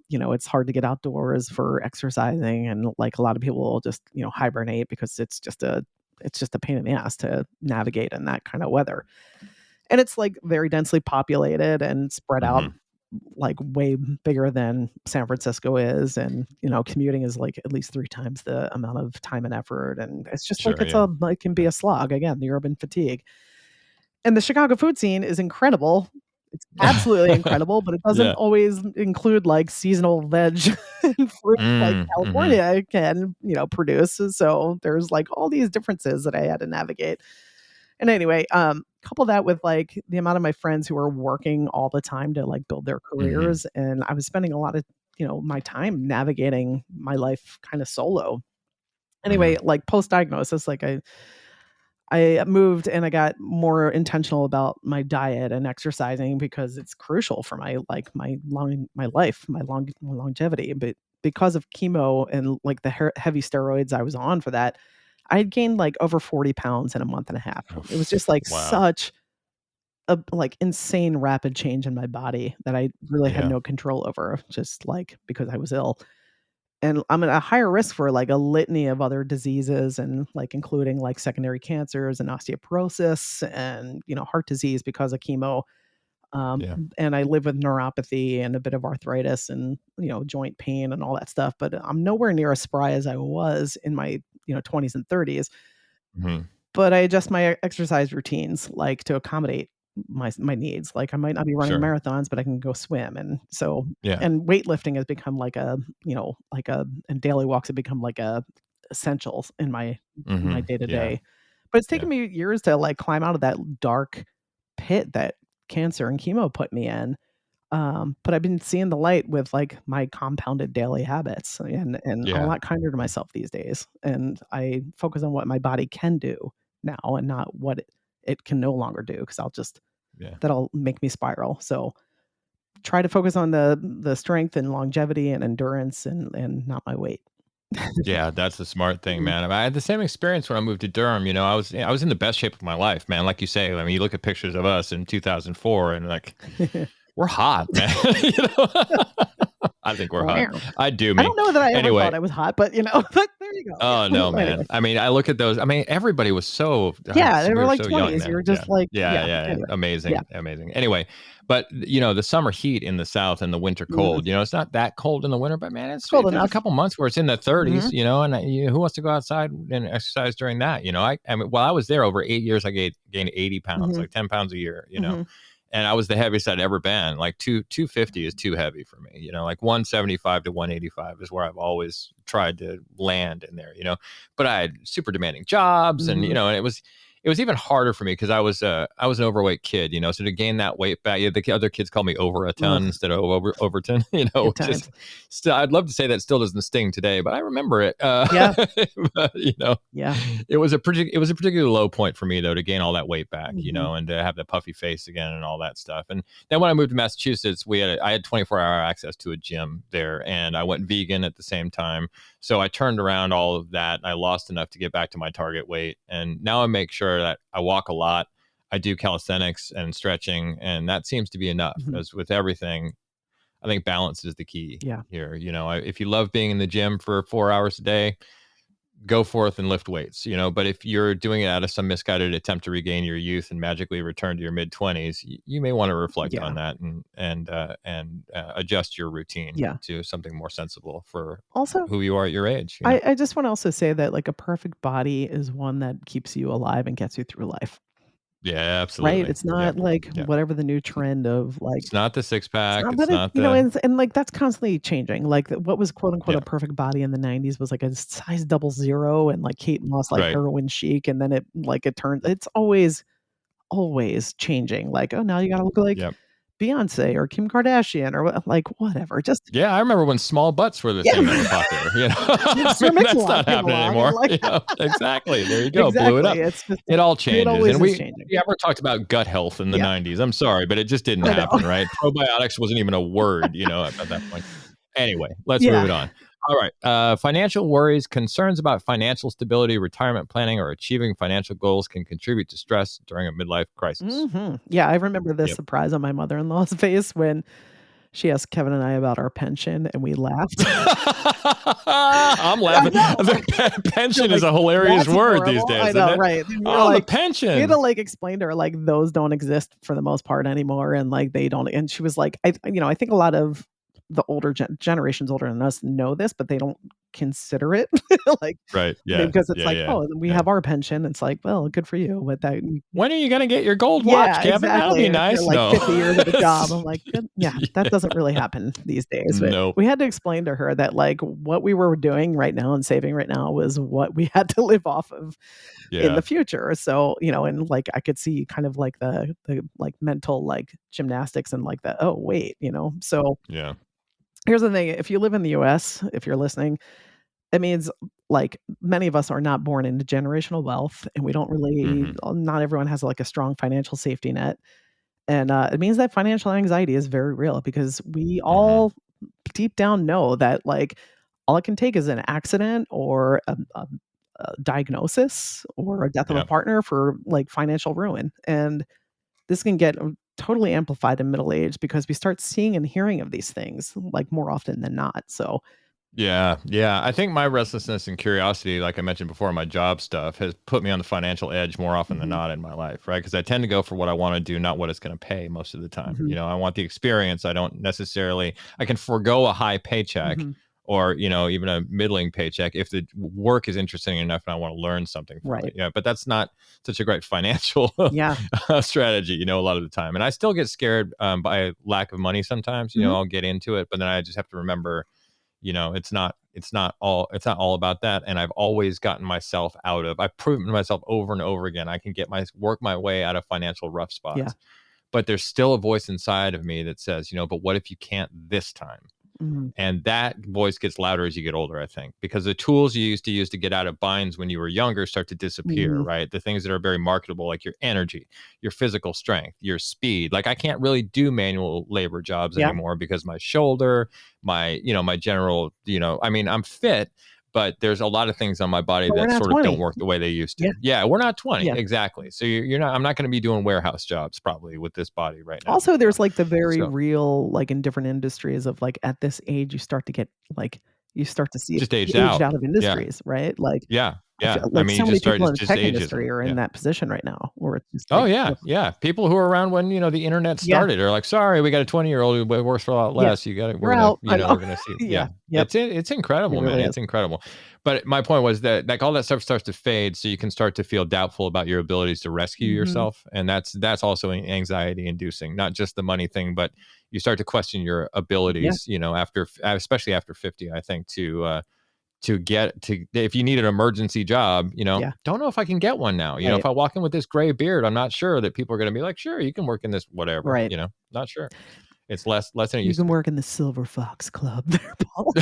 Yeah. it's hard to get outdoors for exercising, and like a lot of people will just hibernate because it's just a pain in the ass to navigate in that kind of weather, and it's like very densely populated and spread out Hmm. like way bigger than San Francisco is, and commuting is like at least 3 times the amount of time and effort, and it's just like Sure. Yeah. it can be Yeah. a slog, again, the urban fatigue. And the Chicago food scene is incredible. It's absolutely incredible, but it doesn't Yeah. always include like seasonal veg and fruit like Mm-hmm. California can, produce. So there's like all these differences that I had to navigate. And anyway, couple that with like the amount of my friends who are working all the time to like build their Mm-hmm. careers, and I was spending a lot of my time navigating my life kind of solo. Mm-hmm. Anyway, like post diagnosis, like I moved and I got more intentional about my diet and exercising because it's crucial for my life, my longevity. But because of chemo and like the heavy steroids I was on for that, I had gained like over 40 pounds in a month and a half. It was just like Wow. such a like insane rapid change in my body that I really had Yeah. no control over, just like because I was ill. And I'm at a higher risk for like a litany of other diseases, and like including like secondary cancers and osteoporosis and heart disease because of chemo. Yeah. And I live with neuropathy and a bit of arthritis and joint pain and all that stuff. But I'm nowhere near as spry as I was in my 20s and 30s. Hmm. But I adjust my exercise routines like to accommodate my needs. Like I might not be running Sure. marathons, but I can go swim, and so Yeah. and weightlifting has become like and daily walks have become like a essentials in my Hmm. day to Yeah. day. But it's Yeah. taken me years to like climb out of that dark pit that cancer and chemo put me in. But I've been seeing the light with like my compounded daily habits, and I'm a Yeah. lot kinder to myself these days. And I focus on what my body can do now and not what it can no longer do, because Yeah. that'll make me spiral. So try to focus on the strength and longevity and endurance, and not my weight. Yeah, that's the smart thing, Mhm. man. I had the same experience when I moved to Durham. I was in the best shape of my life, man. Like you say, I mean, you look at pictures of us in 2004, and like we're hot, man. you know, I think we're hot. Wow. I do I me. don't know that I ever Anyway, thought I was hot, but, but there you go. Yeah. oh no, man. Anyway. I mean, I look at those. I mean, everybody was Yeah, they we were were like so young 20s. You then. were Yeah. just like Yeah, yeah, yeah, yeah. anyway. Yeah. Amazing, amazing. Anyway, but the summer heat in the South and the winter Mm, cold, it's not that cold in the winter, but man, it's cold there's a enough. couple months where it's in the 30s, Mhm, and who wants to go outside and exercise during that? I mean, while I was there over 8 years, I gained 80 pounds, mhm, like 10 pounds a year. mhm. And I was the heaviest I'd ever been. Like 250 is too heavy for me. Like 175 to 185 is where I've always tried to land in there. But I had super demanding jobs, and Mhm. and it was even harder for me because I was an overweight kid. So to gain that weight back, the other kids call me over a ton Ugh, instead of Overton. good Which is times. still, I'd love to say that still doesn't sting today, but I remember it. Yeah, But, yeah. it was a particularly low point for me though to gain all that weight back, Mhm. and to have the puffy face again and all that stuff. And then when I moved to Massachusetts, I had 24-hour access to a gym there, and I went vegan at the same time. So I turned around all of that. And I lost enough to get back to my target weight, and now I make sure that I walk a lot. I do calisthenics and stretching, and that seems to be enough. Mhm. As with everything, I think balance is the key Yeah. here. If you love being in the gym for 4 hours a day, go forth and lift weights. But if you're doing it out of some misguided attempt to regain your youth and magically return to your mid 20s, you may want to reflect Yeah. on that and adjust your routine Yeah. to something more sensible for Also, who you are at your age. I just wanna also say that, like, a perfect body is one that keeps you alive and gets you through life, Yeah, right? absolutely. It's Yep. not like Yep. whatever the new trend of, like It's not the six it's pack. not It's that it not the and, like, that's constantly changing, like, what was quote, unquote, "a yeah. perfect body" in the '90s was, like, a size double zero, and, like, Kate Moss, like, Right. heroin chic, and then it turned it's always changing, like, "Oh, now you gotta look like Yep. Beyonce or Kim Kardashian," or like, whatever, just Yeah, I remember when small butts were the yeah. thing that were popular. I Sir mean, that's Mix-a-Lot not came happening along and, anymore. like Exactly. There you go. Blew it exactly, up. it's just It all it changes. always And is we changing. we ever talked about gut health in the Yeah, 90s. I'm sorry, but it just didn't I know. happen, right? Probiotics wasn't even a word, at that point. Anyway, let's move Yeah. it on. All right. Financial worries, concerns about financial stability, retirement planning, or achieving financial goals can contribute to stress during a midlife crisis. Mhm. Yeah, I remember the Yep. surprise on my mother-in-law's face when she asked Kevin and I about our pension, and we laughed. I'm I laughing. know. You're Pension is like, a hilarious "That's word these adorable." days, I isn't know, it? right? And Oh, the we had to, pension. like, explain to her, like, those don't exist for the most part anymore, and, like, they don't and she was like, I think a lot of the older generations older than us know this, but they don't consider it, like, Right. Yeah. because it's Yeah. like, Yeah. "Oh, we Yeah. have our pension." It's like, "Well, good for you," but that When are you going to get your gold watch, yeah, Kevin? That'll exactly, be and if you're, nice. like, No. 50 years at a job, I'm like, "Good." Yeah, that Yeah. doesn't really happen these days, but Nope. we had to explain to her that, like, what we were doing right now and saving right now was what we had to live off of in the Yeah. future, so, and, like, I could see kind of, like, like, mental, like, gymnastics and, like, the, "Oh, wait," So, Yeah. here's the thing, if you live in the US, if you're listening, it means, like, many of us are not born into generational wealth, and we don't really Hmm. not everyone has, like, a strong financial safety net. And, it means that financial anxiety is very real because we Hmm. all deep down know that, like, all it can take is an accident or a diagnosis or a death of a Yeah. partner for, like, financial ruin. And this can get totally amplified in middle age because we start seeing and hearing of these things, like, more often than not. So Yeah. Yeah. I think my restlessness and curiosity, like I mentioned before, my job stuff has put me on the financial edge more often than mhm, not in my life, right? Because I tend to go for what I want to do, not what it's going to pay most of the time. mhm, I want the experience. I don't necessarily, I can forego a high paycheck mhm, or, even a middling paycheck if the work is interesting enough and I want to learn something from it. right. Yeah. But that's not such a great financial Yeah, strategy, a lot of the time. And I still get scared by lack of money sometimes. mhm, I'll get into it, but then I just have to remember it's not all about that. And I've always gotten myself I've proven to myself over and over again I can work my way out of financial rough yeah, spots. but there's still a voice inside of me that says, but what if you can't this time? Mm-hmm. And that voice gets louder as you get older, I think, because the tools you used to get out of binds when you were younger start to disappear, right? The things that are very marketable, like your energy, your physical strength, your speed. Like I can't really do manual labor jobs anymore because my shoulder, my general, I'm fit, but there's a lot of things on my body that sort of don't work the way they used to. Yeah, we're not 20. Yeah. Exactly. So you're not, I'm not going to be doing warehouse jobs probably with this body right now. Also, there's like the very real, like in different industries of like at this age, you start to get like, you start to see just aged out out of industries, right? Like, yeah. Like so many people in the tech industry are in that position right now, where it's just like, yeah. People who are around when the internet started are like, sorry, we got a 20-year-old who works for a lot less. You got to, we're gonna see. Yeah. It's incredible, man. It's incredible. But my point was that like all that stuff starts to fade, so you can start to feel doubtful about your abilities to rescue yourself, and that's also anxiety inducing. Not just the money thing, but you start to question your abilities. Especially after 50, I think to get to, if you need an emergency job, don't know if I can get one now. If I walk in with this gray beard, I'm not sure that people are going to be like, sure, you can work in this, whatever, not sure. It's less than it used to be. You can work in the Silver Fox Club there, Paul.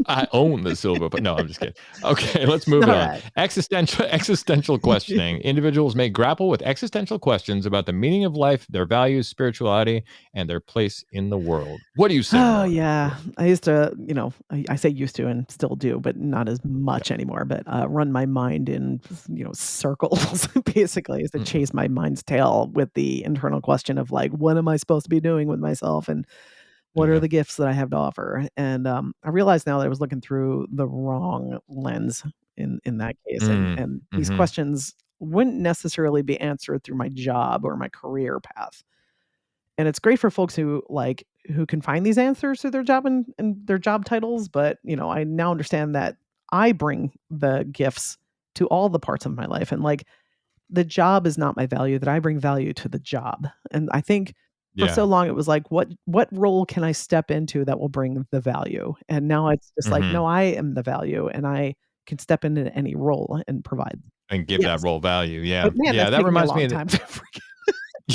I own the silver, but no, I'm just kidding. Okay, let's move on. Right. Existential questioning. Individuals may grapple with existential questions about the meaning of life, their values, spirituality, and their place in the world. What do you say? Oh, yeah. I used to, I say used to and still do, but not as much anymore, but run my mind in, circles, basically, is to chase my mind's tail with the internal question of like, what am I supposed to be doing with myself? And what are the gifts that I have to offer? And I realized now that I was looking through the wrong lens in that case. And these questions wouldn't necessarily be answered through my job or my career path. And it's great for folks who can find these answers through their job and their job titles. But, I now understand that I bring the gifts to all the parts of my life. And like the job is not my value, that I bring value to the job. And I think for so long, it was like, what role can I step into that will bring the value? And now it's just like, no, I am the value and I can step into any role and provide. And give that role value. Yeah. But man, that reminds me of time to forget.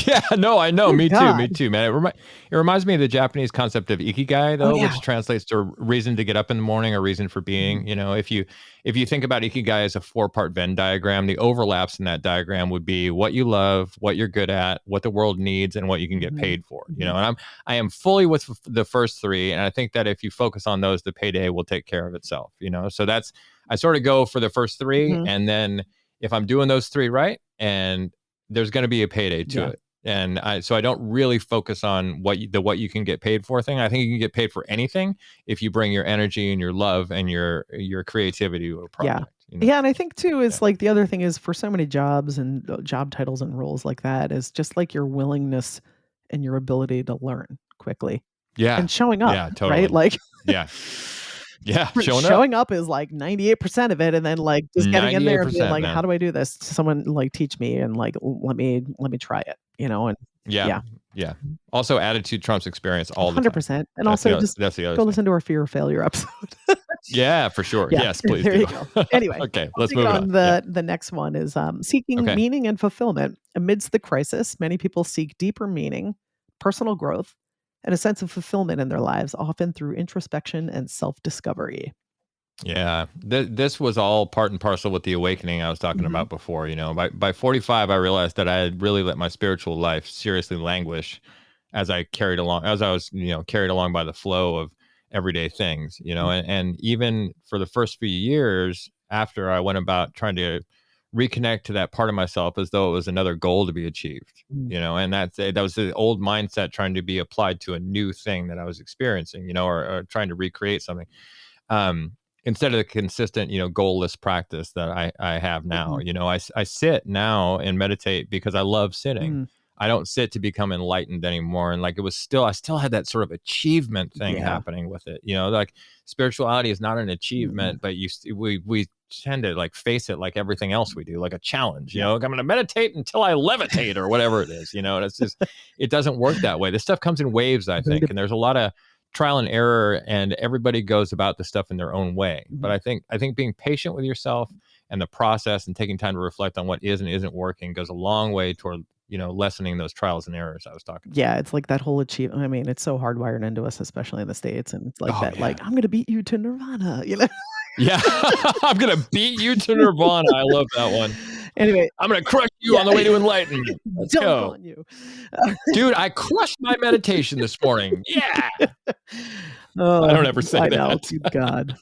Yeah, no, I know. Me too, man. It reminds me of the Japanese concept of ikigai, though, which translates to reason to get up in the morning or reason for being. If you think about ikigai as a 4-part Venn diagram, the overlaps in that diagram would be what you love, what you're good at, what the world needs, and what you can get paid for. And I am fully with the first 3, and I think that if you focus on those, the payday will take care of itself. So I sort of go for the first 3, and then if I'm doing those 3 right, and there's going to be a payday to it. And I don't really focus on what you can get paid for thing. I think you can get paid for anything if you bring your energy and your love and your creativity to a project. Yeah, and I think too is like the other thing is for so many jobs and job titles and roles like that is just like your willingness and your ability to learn quickly. Yeah, and showing up. Yeah, totally. Right, like showing up is like 98% of it, and then like just getting in there and being like, how do I do this? Someone like teach me and like let me try it. And yeah. Also, attitude trumps experience all the 100%. time. And also just go listen to our fear of failure episode. Yeah, for sure. Yeah, yes, please. There you go. Anyway, okay, let's move on. The next one is seeking meaning and fulfillment amidst the crisis. Many people seek deeper meaning, personal growth, and a sense of fulfillment in their lives, often through introspection and self-discovery. Yeah, this was all part and parcel with the awakening I was talking about before. By 45, I realized that I had really let my spiritual life seriously languish as I was carried along by the flow of everyday things, and even for the first few years after I went about trying to reconnect to that part of myself as though it was another goal to be achieved, and that was the old mindset trying to be applied to a new thing that I was experiencing, or trying to recreate something. Instead of the consistent, goalless practice that I have now. I sit now and meditate because I love sitting. I don't sit to become enlightened anymore. And like I still had that sort of achievement thing happening with it. Like spirituality is not an achievement, but we tend to like face it like everything else we do, like a challenge. I'm going to meditate until I levitate or whatever it is. And it's just it doesn't work that way. This stuff comes in waves, I think, and there's a lot of trial and error, and everybody goes about the stuff in their own way. But I think being patient with yourself and the process and taking time to reflect on what is and isn't working goes a long way toward lessening those trials and errors I was talking about. Yeah, it's like that whole achievement. I mean, it's so hardwired into us, especially in the States. And it's like Oh that, yeah. like, I'm going to beat you to Nirvana, Yeah. I'm going to beat you to Nirvana. I love that one. Anyway, I'm going to crush you on the way to enlightenment. Let's dunk go. on you. Dude, I crushed my meditation this morning. Yeah. Oh, I don't ever say I that. know. Good God.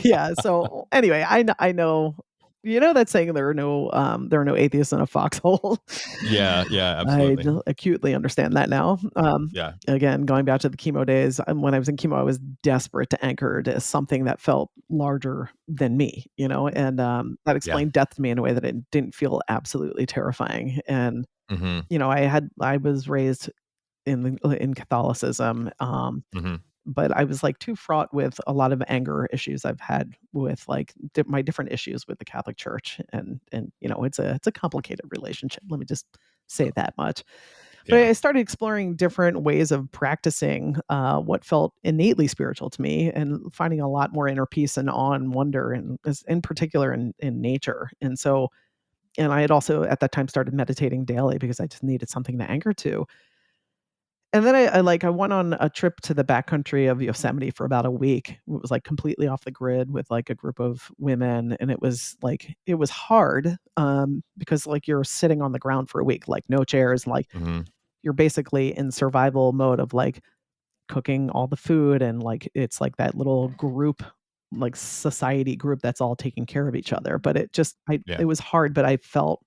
Yeah. So anyway, I know, that saying there are no atheists in a foxhole. Yeah, I absolutely. acutely understand that now. Yeah. Again, going back to the chemo days, when I was in chemo, I was desperate to anchor to something that felt larger than me, and that Yeah. explained death to me in a way that it didn't feel absolutely terrifying. And Mm-hmm. I was raised in Catholicism, Mm-hmm. but I was like too fraught with a lot of anger issues I've had with like my different issues with the Catholic Church, and it's a complicated relationship. Let me just say that much. But Yeah. I started exploring different ways of practicing what felt innately spiritual to me, and finding a lot more inner peace and awe and wonder, and in particular in nature. And I had also at that time started meditating daily because I just needed something to anchor to. And then I went on a trip to the backcountry of Yosemite for about a week. It was like completely off the grid with like a group of women, and it was hard because like you're sitting on the ground for a week, like no chairs, like Mm-hmm. you're basically in survival mode of like cooking all the food, and like it's like that little group, like society group that's all taking care of each other. But Yeah. it was hard, but I felt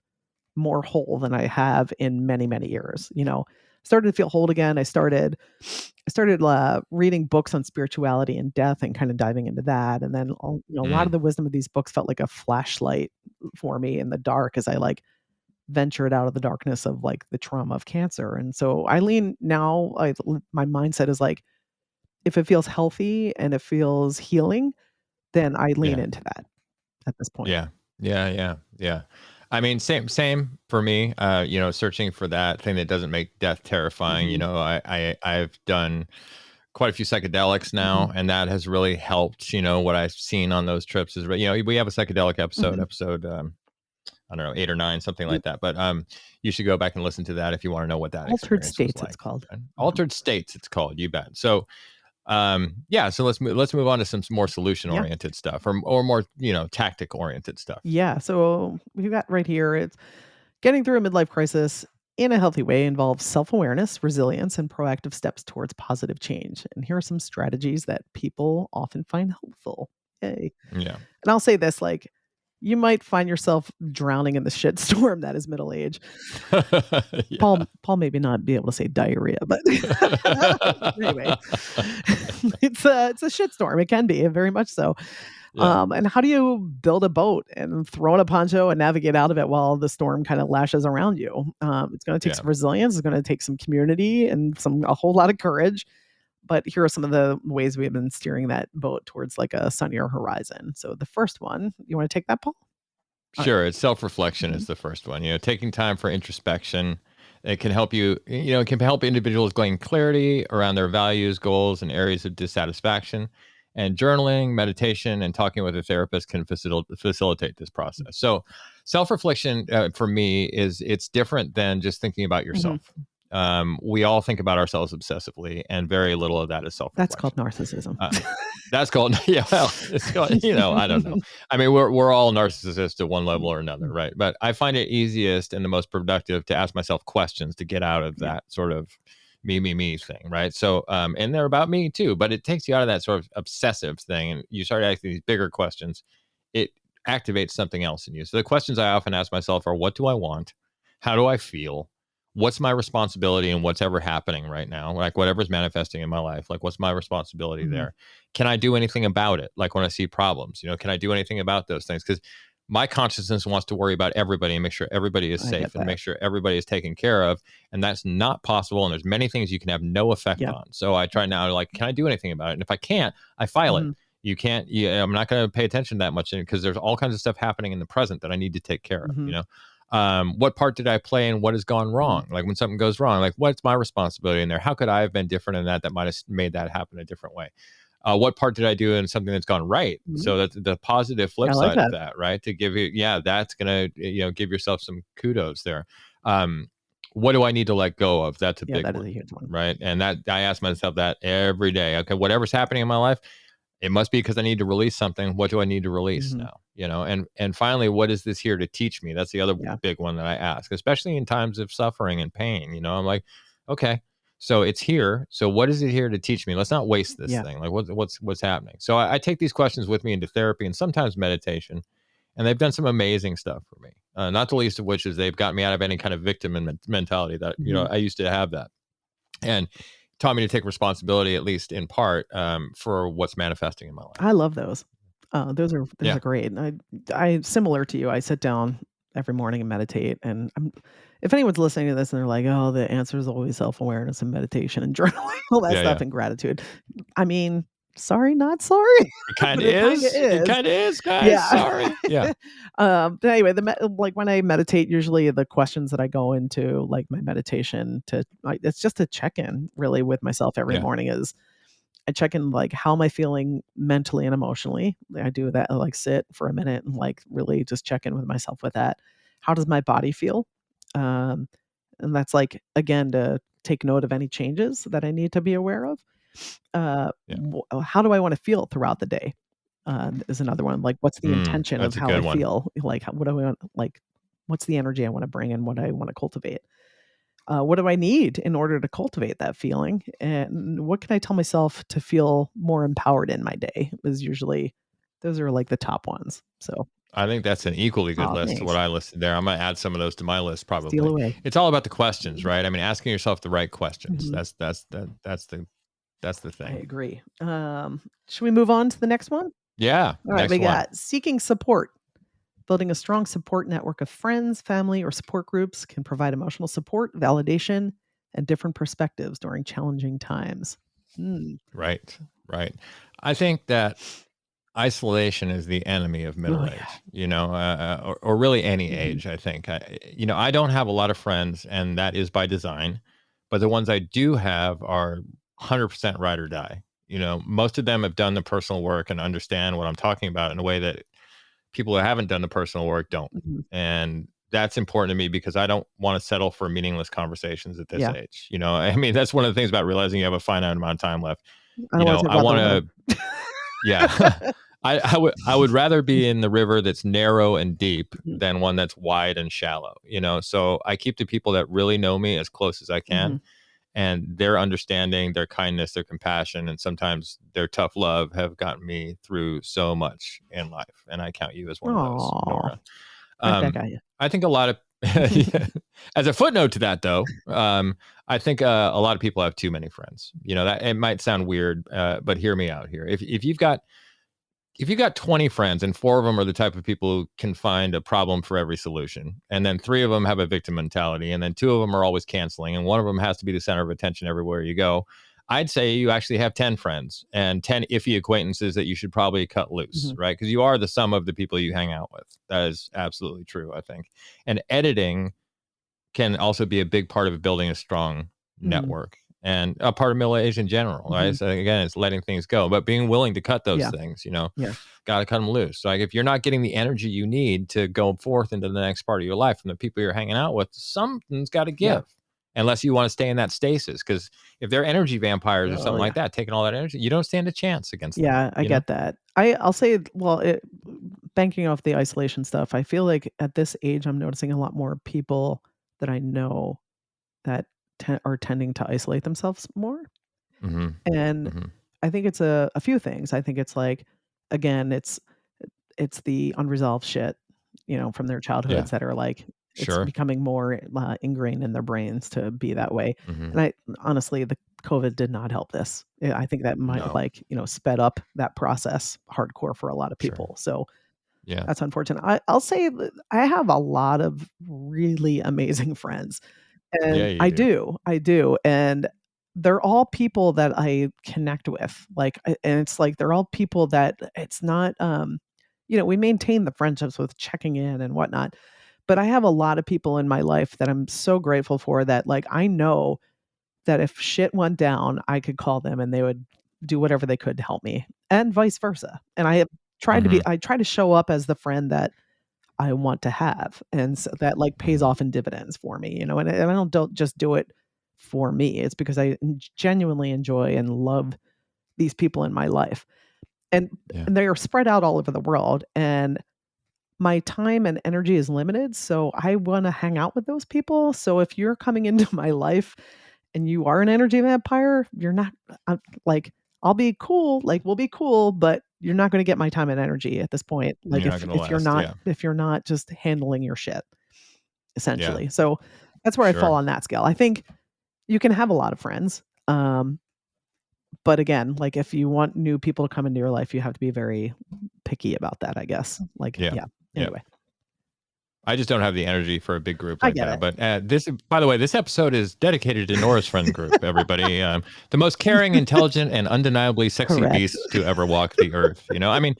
more whole than I have in many, many years. Started to feel whole again. I started reading books on spirituality and death, and kind of diving into that. And then a lot of Mm. the wisdom of these books felt like a flashlight for me in the dark as I like ventured out of the darkness of like the trauma of cancer. And so I lean now. My mindset is like, if it feels healthy and it feels healing, then I lean Yeah. into that at this point. Yeah. Yeah. I mean, same for me. Searching for that thing that doesn't make death terrifying. Mhm, I've done quite a few psychedelics now, mhm, and that has really helped. What I've seen on those trips is, we have a psychedelic mhm. episode, I don't know, 8 or 9, something Yep. like that. But you should go back and listen to that if you want to know what that Altered experience was states, it's like. called. And Mhm. Altered states, it's called. You bet. So so let's move on to some more solution Yeah. oriented stuff, or more tactic oriented stuff. Yeah. So we've got right here, it's getting through a midlife crisis in a healthy way involves self awareness, resilience, and proactive steps towards positive change. And here are some strategies that people often find helpful. Yay. Yeah. And I'll say this, like, you might find yourself drowning in the shitstorm that is middle age. Yeah. Paul maybe not be able to say diarrhea, but anyway, it's a shitstorm. It can be very much so. Yeah. And how do you build a boat and throw in a poncho and navigate out of it while the storm kind of lashes around you? It's going to take Yeah. some resilience. It's going to take some community and a whole lot of courage. But here are some of the ways we have been steering that boat towards like a sunnier horizon. So the first one, you want to take that, Paul? All right. Sure. It's self-reflection Mhm. is the first one. Taking time for introspection. It can help you, it can help individuals gain clarity around their values, goals, and areas of dissatisfaction. And journaling, meditation, and talking with a therapist can facilitate this process. So, self-reflection for me it's different than just thinking about Mhm. yourself. We all think about ourselves obsessively, and very little of that is That's called self-reflection. narcissism. Uh, that's called yeah. Well, it's called I don't know. I mean, we're all narcissists at one level or another, right? But I find it easiest and the most productive to ask myself questions to get out of Yeah. that sort of me thing, right? So, and they're about me too, but it takes you out of that sort of obsessive thing, and you start asking these bigger questions. It activates something else in you. So the questions I often ask myself are: what do I want? How do I feel? What's my responsibility in what's ever happening right now? Like whatever's manifesting in my life, like what's my responsibility Mhm. there? Can I do anything about it? Like when I see problems, can I do anything about those things? Because my consciousness wants to worry about everybody and make sure everybody is I get safe and that. make sure everybody is taken care of. And that's not possible. And there's many things you can have no effect Yeah. on. So I try now, like, can I do anything about it? And if I can't, I file it. Mhm. You can't, I'm not going to pay attention that much because there's all kinds of stuff happening in the present that I need to take care of, Mhm. what part did I play and what has gone Mhm. wrong? Like when something goes wrong, like what's my responsibility in there? How could I have been different in that might have made that happen a different way? What part did I do in something that's gone right? Mhm. So that's the positive I flip like side of that. that, right? To give you, that's going to, give yourself some kudos there. Um, what do I need to let go of? That's a big that one, is a huge one. right? And that I ask myself that every day. Okay, whatever's happening in my life, it must be because I need to release something. What do I need to release now? And finally, what is this here to teach me? That's the other big one that I ask, especially in times of suffering and pain. I'm like, okay, so it's here. So what is it here to teach me? Let's not waste this thing. Like what's happening? So I take these questions with me into therapy and sometimes meditation, and they've done some amazing stuff for me. Not the least of which is they've got me out of any kind of victim mentality that, I used to have that, and taught me to take responsibility, at least in part, for what's manifesting in my life. I love those. Those are great. I similar to you. I sit down every morning and meditate. And if anyone's listening to this and they're like, "Oh, the answer is always self-awareness and meditation and journaling, all that stuff, and gratitude," I mean, sorry, not sorry. It kind of is. It kind of is, guys. Sorry. Yeah. But anyway, like when I meditate, usually the questions that I go into, like my meditation, it's just a check-in really with myself every morning. Is I check in, like, how am I feeling mentally and emotionally? I do that. I like sit for a minute and like really just check in with myself with that. How does my body feel? Um, and that's like, again, to take note of any changes that I need to be aware of. How do I want to feel throughout the day? Is another one. Like, what's the intention of how I feel? Like, what do I want? Like, what's the energy I want to bring and what I want to cultivate? What do I need in order to cultivate that feeling? And what can I tell myself to feel more empowered in my day? Is usually those are like the top ones. So I think that's an equally good list to what I listed there. I'm going to add some of those to my list probably. Steal away. It's all about the questions, right? I mean, asking yourself the right questions. That's the thing. I agree. Should we move on to the next one? Yeah. All right. We got seeking support. Building a strong support network of friends, family, or support groups can provide emotional support, validation, and different perspectives during challenging times. Right. I think that isolation is the enemy of middle age, or really any age, I think. I don't have a lot of friends, and that is by design, but the ones I do have are 100% ride or die. Most of them have done the personal work and understand what I'm talking about in a way that people who haven't done the personal work don't. And that's important to me because I don't want to settle for meaningless conversations at this age. I mean, that's one of the things about realizing you have a finite amount of time left. I want to, I would rather be in the river that's narrow and deep than one that's wide and shallow, so I keep the people that really know me as close as I can. And their understanding, their kindness, their compassion, and sometimes their tough love have gotten me through so much in life. And I count you as one of those, Nora. I think a lot of, as a footnote to that, though, I think a lot of people have too many friends. That it might sound weird, but hear me out here. If you've got 20 friends and 4 of them are the type of people who can find a problem for every solution, and then 3 of them have a victim mentality, and then 2 of them are always canceling, and 1 of them has to be the center of attention everywhere you go, I'd say you actually have 10 friends and 10 iffy acquaintances that you should probably cut loose, right? Because you are the sum of the people you hang out with. That is absolutely true, I think. And editing can also be a big part of building a strong network. And a part of middle age in general, right? So again, it's letting things go, but being willing to cut those things, got to cut them loose. So like if you're not getting the energy you need to go forth into the next part of your life from the people you're hanging out with, something's got to give. Unless you want to stay in that stasis, because if they're energy vampires or something like that, taking all that energy, you don't stand a chance against them. Yeah, I get that. I'll say, banking off the isolation stuff, I feel like at this age, I'm noticing a lot more people that I know that are tending to isolate themselves more. And I think it's a few things. I think it's like, again, it's the unresolved shit, from their childhoods that are like, it's becoming more ingrained in their brains to be that way. And honestly, the COVID did not help this. I think that might sped up that process hardcore for a lot of people. So that's unfortunate. I'll say that I have a lot of really amazing friends. And I do. And they're all people that I connect with. And it's like, they're all people that it's not, we maintain the friendships with checking in and whatnot. But I have a lot of people in my life that I'm so grateful for that, like, I know that if shit went down, I could call them and they would do whatever they could to help me, and vice versa. And I have tried to be, I try to show up as the friend that I want to have. And so that like pays off in dividends for me, you know, and I don't just do it for me. It's because I genuinely enjoy and love these people in my life. And they are spread out all over the world. And my time and energy is limited. So I want to hang out with those people. So if you're coming into my life and you are an energy vampire, you're not like, I'll be cool, like we'll be cool, but you're not going to get my time and energy at this point. Like You're not gonna if you're last. not Yeah. if you're not just handling your shit, essentially. Yeah. So that's where I fall Sure. on that scale. I think you can have a lot of friends. But again, like if you want new people to come into your life, you have to be very picky about that, I guess. Like, Yeah. Anyway, I just don't have the energy for a big group I like get that. it. But this, by the way, this episode is dedicated to Nora's friend group, everybody. The most caring, intelligent, and undeniably sexy Correct. beasts to ever walk the earth. You know, I mean,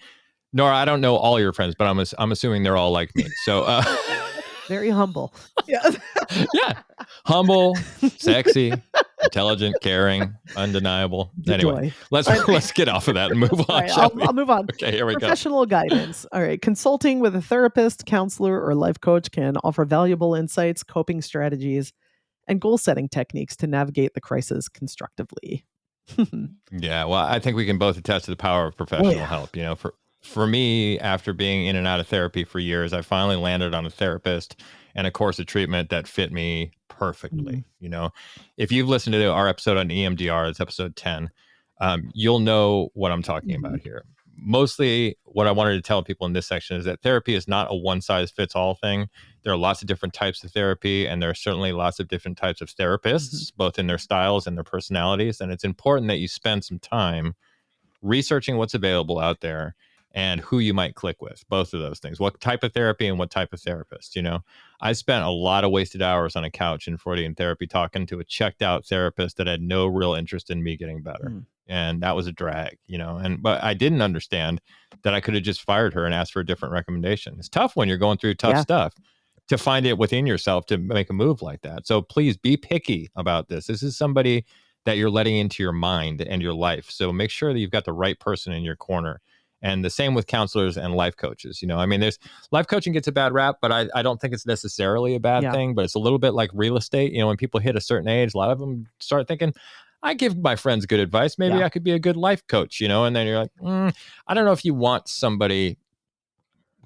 Nora, I don't know all your friends, but I'm assuming they're all like me. So, Very humble. Yeah. yeah, humble, sexy, intelligent, caring, undeniable. Anyway, let's get off of that and move on. All right, Shall we? I'll move on. Okay, here we go. Professional guidance. All right. Consulting with a therapist, counselor, or life coach can offer valuable insights, coping strategies, and goal setting techniques to navigate the crisis constructively. Yeah, well, I think we can both attest to the power of professional help. You know, for me, after being in and out of therapy for years, I finally landed on a therapist and a course of treatment that fit me perfectly. You know, if you've listened to our episode on EMDR, it's episode 10, you'll know what I'm talking about here. Mostly what I wanted to tell people in this section is that therapy is not a one size fits all thing. There are lots of different types of therapy, and there are certainly lots of different types of therapists, both in their styles and their personalities. And it's important that you spend some time researching what's available out there and who you might click with, both of those things, what type of therapy and what type of therapist. You know, I spent a lot of wasted hours on a couch in Freudian therapy talking to a checked out therapist that had no real interest in me getting better. And that was a drag, you know, but I didn't understand that I could have just fired her and asked for a different recommendation. It's tough when you're going through tough stuff to find it within yourself to make a move like that. So please be picky about this. This is somebody that you're letting into your mind and your life. So make sure that you've got the right person in your corner. And the same with counselors and life coaches. You know, I mean, there's life coaching gets a bad rap, but I don't think it's necessarily a bad thing, but it's a little bit like real estate. You know, when people hit a certain age, a lot of them start thinking, I give my friends good advice. Maybe I could be a good life coach, you know, and then you're like, I don't know if you want somebody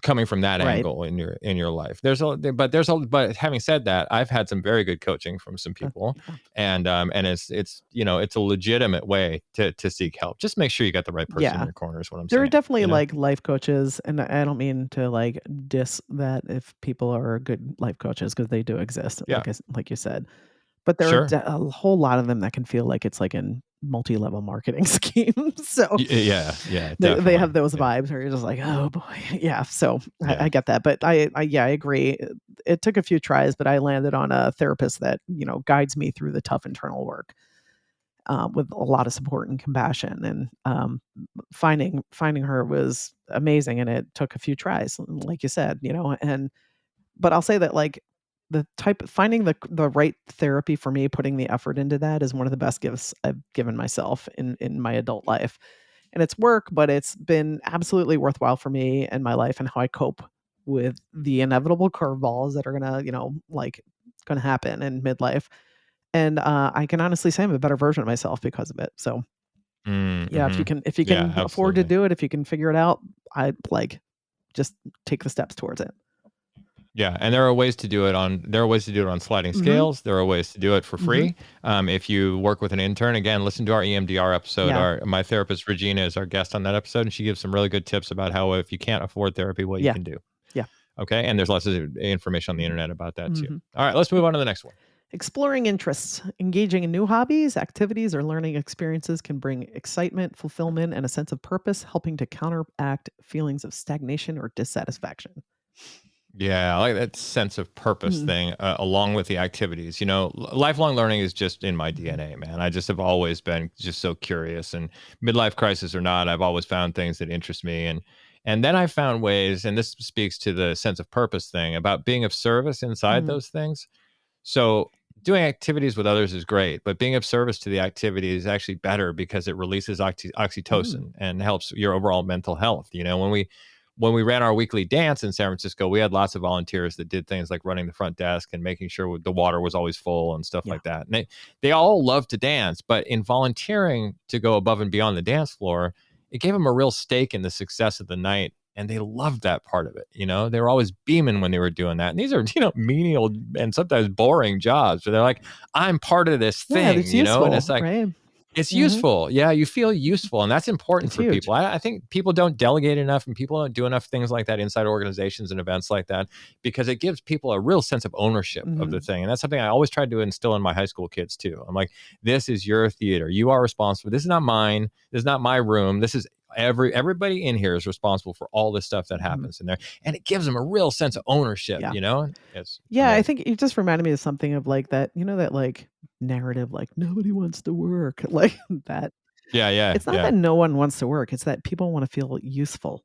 coming from that angle in your life. But having said that, I've had some very good coaching from some people, and it's you know, it's a legitimate way to seek help. Just make sure you got the right person in your corner is what I'm saying. There are definitely you know? like life coaches, and I don't mean to like diss that if people are good life coaches, because they do exist, like you said. But there are a whole lot of them that can feel like it's like in multi-level marketing schemes. So they have those vibes where you're just like, oh boy, So I get that, but I agree. It took a few tries, but I landed on a therapist that, you know, guides me through the tough internal work with a lot of support and compassion. And finding her was amazing, and it took a few tries, like you said, you know. But I'll say that like finding the right therapy for me, putting the effort into that is one of the best gifts I've given myself in my adult life. And it's work, but it's been absolutely worthwhile for me and my life and how I cope with the inevitable curveballs that are gonna, you know, like gonna happen in midlife. And I can honestly say I'm a better version of myself because of it. So if you can afford to do it, if you can figure it out, I'd like just take the steps towards it. Yeah, and there are ways to do it on sliding scales. There are ways to do it for free. If you work with an intern, again, listen to our EMDR episode. My therapist Regina is our guest on that episode, and she gives some really good tips about how if you can't afford therapy, what you can do. Yeah. Okay, and there's lots of information on the internet about that too. All right, let's move on to the next one. Exploring interests, engaging in new hobbies, activities, or learning experiences can bring excitement, fulfillment, and a sense of purpose, helping to counteract feelings of stagnation or dissatisfaction. Yeah, I like that sense of purpose thing, along with the activities. You know, lifelong learning is just in my DNA, man. I just have always been just so curious, and midlife crisis or not, I've always found things that interest me. And then I found ways, and this speaks to the sense of purpose thing, about being of service inside those things. So doing activities with others is great, but being of service to the activity is actually better because it releases oxytocin and helps your overall mental health. You know, when we ran our weekly dance in San Francisco, we had lots of volunteers that did things like running the front desk and making sure the water was always full and stuff like that. And they all love to dance, but in volunteering to go above and beyond the dance floor, it gave them a real stake in the success of the night. And they loved that part of it. They were always beaming when they were doing that. And these are, menial and sometimes boring jobs. So they're like, I'm part of this thing, it's useful, and it's like, right? it's useful. Yeah, you feel useful. And that's important It's for huge. people. I think people don't delegate enough and people don't do enough things like that inside organizations and events like that, because it gives people a real sense of ownership of the thing. And that's something I always tried to instill in my high school kids too. I'm like, this is your theater. You are responsible. This is not mine. This is not my room. This is everybody in here is responsible for all this stuff that happens in there. And it gives them a real sense of ownership, It's I think it just reminded me of something of like that, that like narrative, like nobody wants to work, like that. Yeah. It's not that no one wants to work. It's that people want to feel useful.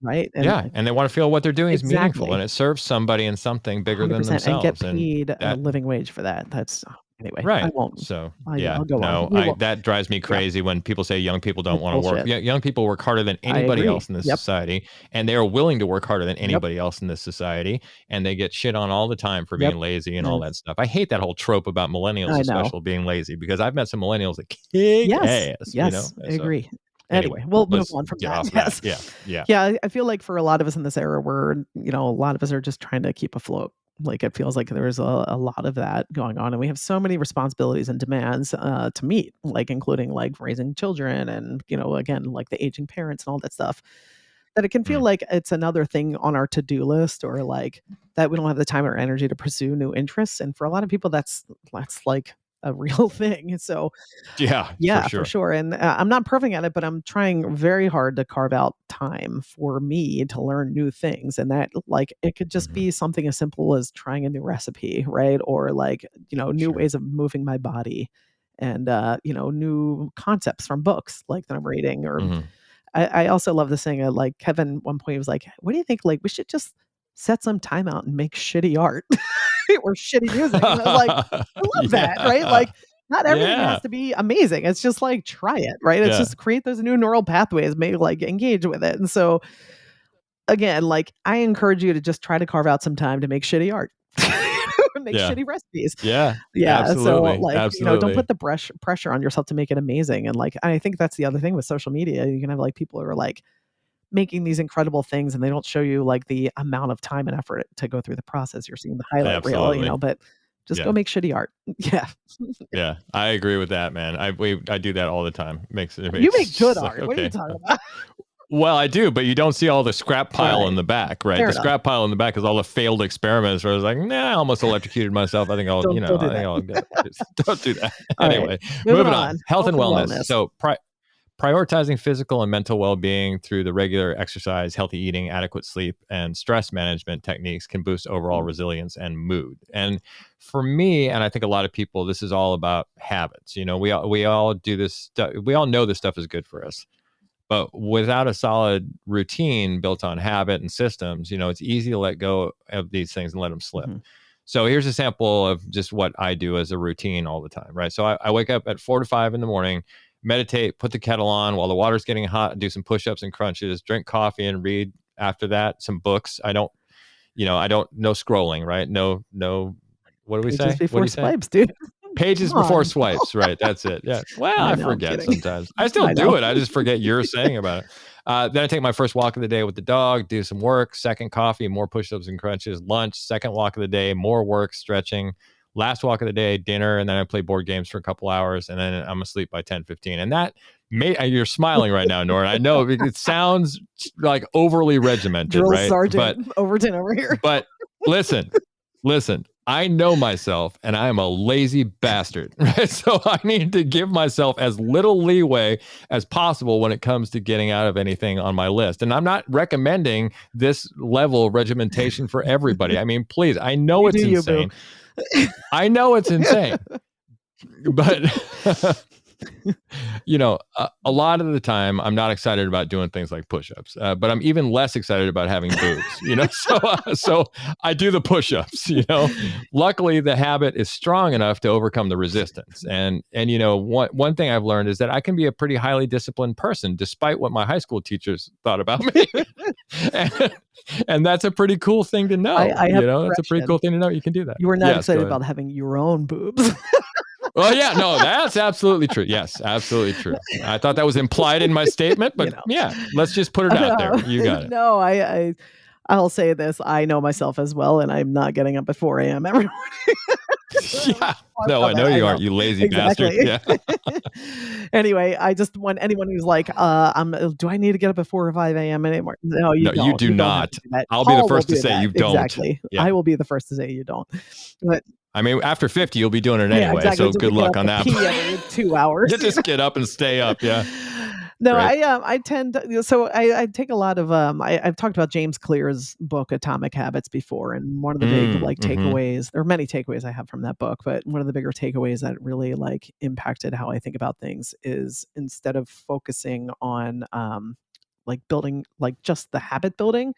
Right. And they want to feel what they're doing is meaningful and it serves somebody in something bigger than 100%, themselves. and get paid a living wage for that. That's anyway. Right. I won't. So I'll go on. That drives me crazy when people say young people don't want to work. Young people work harder than anybody else in this society, and they are willing to work harder than anybody else in this society, and they get shit on all the time for being lazy and all that stuff. I hate that whole trope about millennials, especially being lazy, because I've met some millennials that kick ass. Yes, I agree. Anyway, we'll move on from that. Yes. Yeah. I feel like for a lot of us in this era, we're, a lot of us are just trying to keep afloat. Like it feels like there's a lot of that going on, and we have so many responsibilities and demands to meet, like including like raising children and, again, like the aging parents and all that stuff, that it can feel like it's another thing on our to-do list, or like that we don't have the time or energy to pursue new interests. And for a lot of people, that's like a real thing. So for sure. And I'm not perfect at it, but I'm trying very hard to carve out time for me to learn new things. And that, like, it could just be something as simple as trying a new recipe, right? Or like, new ways of moving my body, and new concepts from books like that I'm reading. Or I also love this thing, like Kevin at one point was like, what do you think, like we should just set some time out and make shitty art or shitty music? And I was like, I love that, right? Like not everything has to be amazing. It's just like, try it, right? It's just create those new neural pathways, maybe like engage with it. And so again, like I encourage you to just try to carve out some time to make shitty art. Make shitty recipes. Absolutely. So like, don't put the pressure on yourself to make it amazing. And like, I think that's the other thing with social media. You can have like people who are like making these incredible things, and they don't show you like the amount of time and effort to go through the process. You're seeing the highlight reel, but just go make shitty art. Yeah, I agree with that, man. I do that all the time. It makes you make good art. What are you talking about? Well, I do, but you don't see all the scrap pile in the back, right? Fair the scrap pile in the back is all the failed experiments where I was like, nah, I almost electrocuted myself. I think I'll, don't do that. Anyway, moving on. Health and wellness. So prioritizing physical and mental well-being through the regular exercise, healthy eating, adequate sleep, and stress management techniques can boost overall resilience and mood. And for me, and I think a lot of people, this is all about habits. We all do this stuff. We all know this stuff is good for us. But without a solid routine built on habit and systems, it's easy to let go of these things and let them slip. So here's a sample of just what I do as a routine all the time, right? So I wake up at 4 to 5 in the morning, meditate, put the kettle on while the water's getting hot, do some push-ups and crunches, drink coffee and read after that some books. I don't no scrolling, right? No, what do we say? Pages before swipes, dude. Pages before swipes, right? That's it. Yeah. Well, I forget sometimes. I still do it. I just forget you're saying about it. Then I take my first walk of the day with the dog, do some work, second coffee, more push-ups and crunches, lunch, second walk of the day, more work, stretching, last walk of the day, dinner, and then I play board games for a couple hours, and then I'm asleep by 10:15. And that you're smiling right now, Nora. I know it sounds like overly regimented, Drill right? Sergeant Overton over here. But listen. I know myself, and I am a lazy bastard, right? So I need to give myself as little leeway as possible when it comes to getting out of anything on my list. And I'm not recommending this level of regimentation for everybody. I mean, please, I know it's insane. I know it's insane. But A lot of the time I'm not excited about doing things like push-ups, but I'm even less excited about having boobs, so I do the push-ups, luckily the habit is strong enough to overcome the resistance. And one thing I've learned is that I can be a pretty highly disciplined person despite what my high school teachers thought about me. and that's a pretty cool thing to know. I have That's a pretty cool thing to know. You can do that. You were not excited about having your own boobs. Well, yeah, no, that's absolutely true. Yes, absolutely true. I thought that was implied in my statement, but yeah, let's just put it out there. You got it. No, I'll say this. I know myself as well, and I'm not getting up at 4 a.m. every morning. Yeah. No, I know you aren't, you lazy bastard. Yeah. Anyway, I just want anyone who's like, do I need to get up at 4 or 5 a.m. anymore? No, you don't. You do not. I'll be the first to say you don't. Exactly. Yeah. I will be the first to say you don't. But I mean, after 50, you'll be doing it anyway. Exactly. So good luck on that. Pee every 2 hours. You just get up and stay up. Yeah. No, right. I tend to, so I take a lot of, I've talked about James Clear's book, Atomic Habits, before. And one of the big takeaways, there are many takeaways I have from that book, but one of the bigger takeaways that really impacted how I think about things is instead of focusing on building, just the habit building,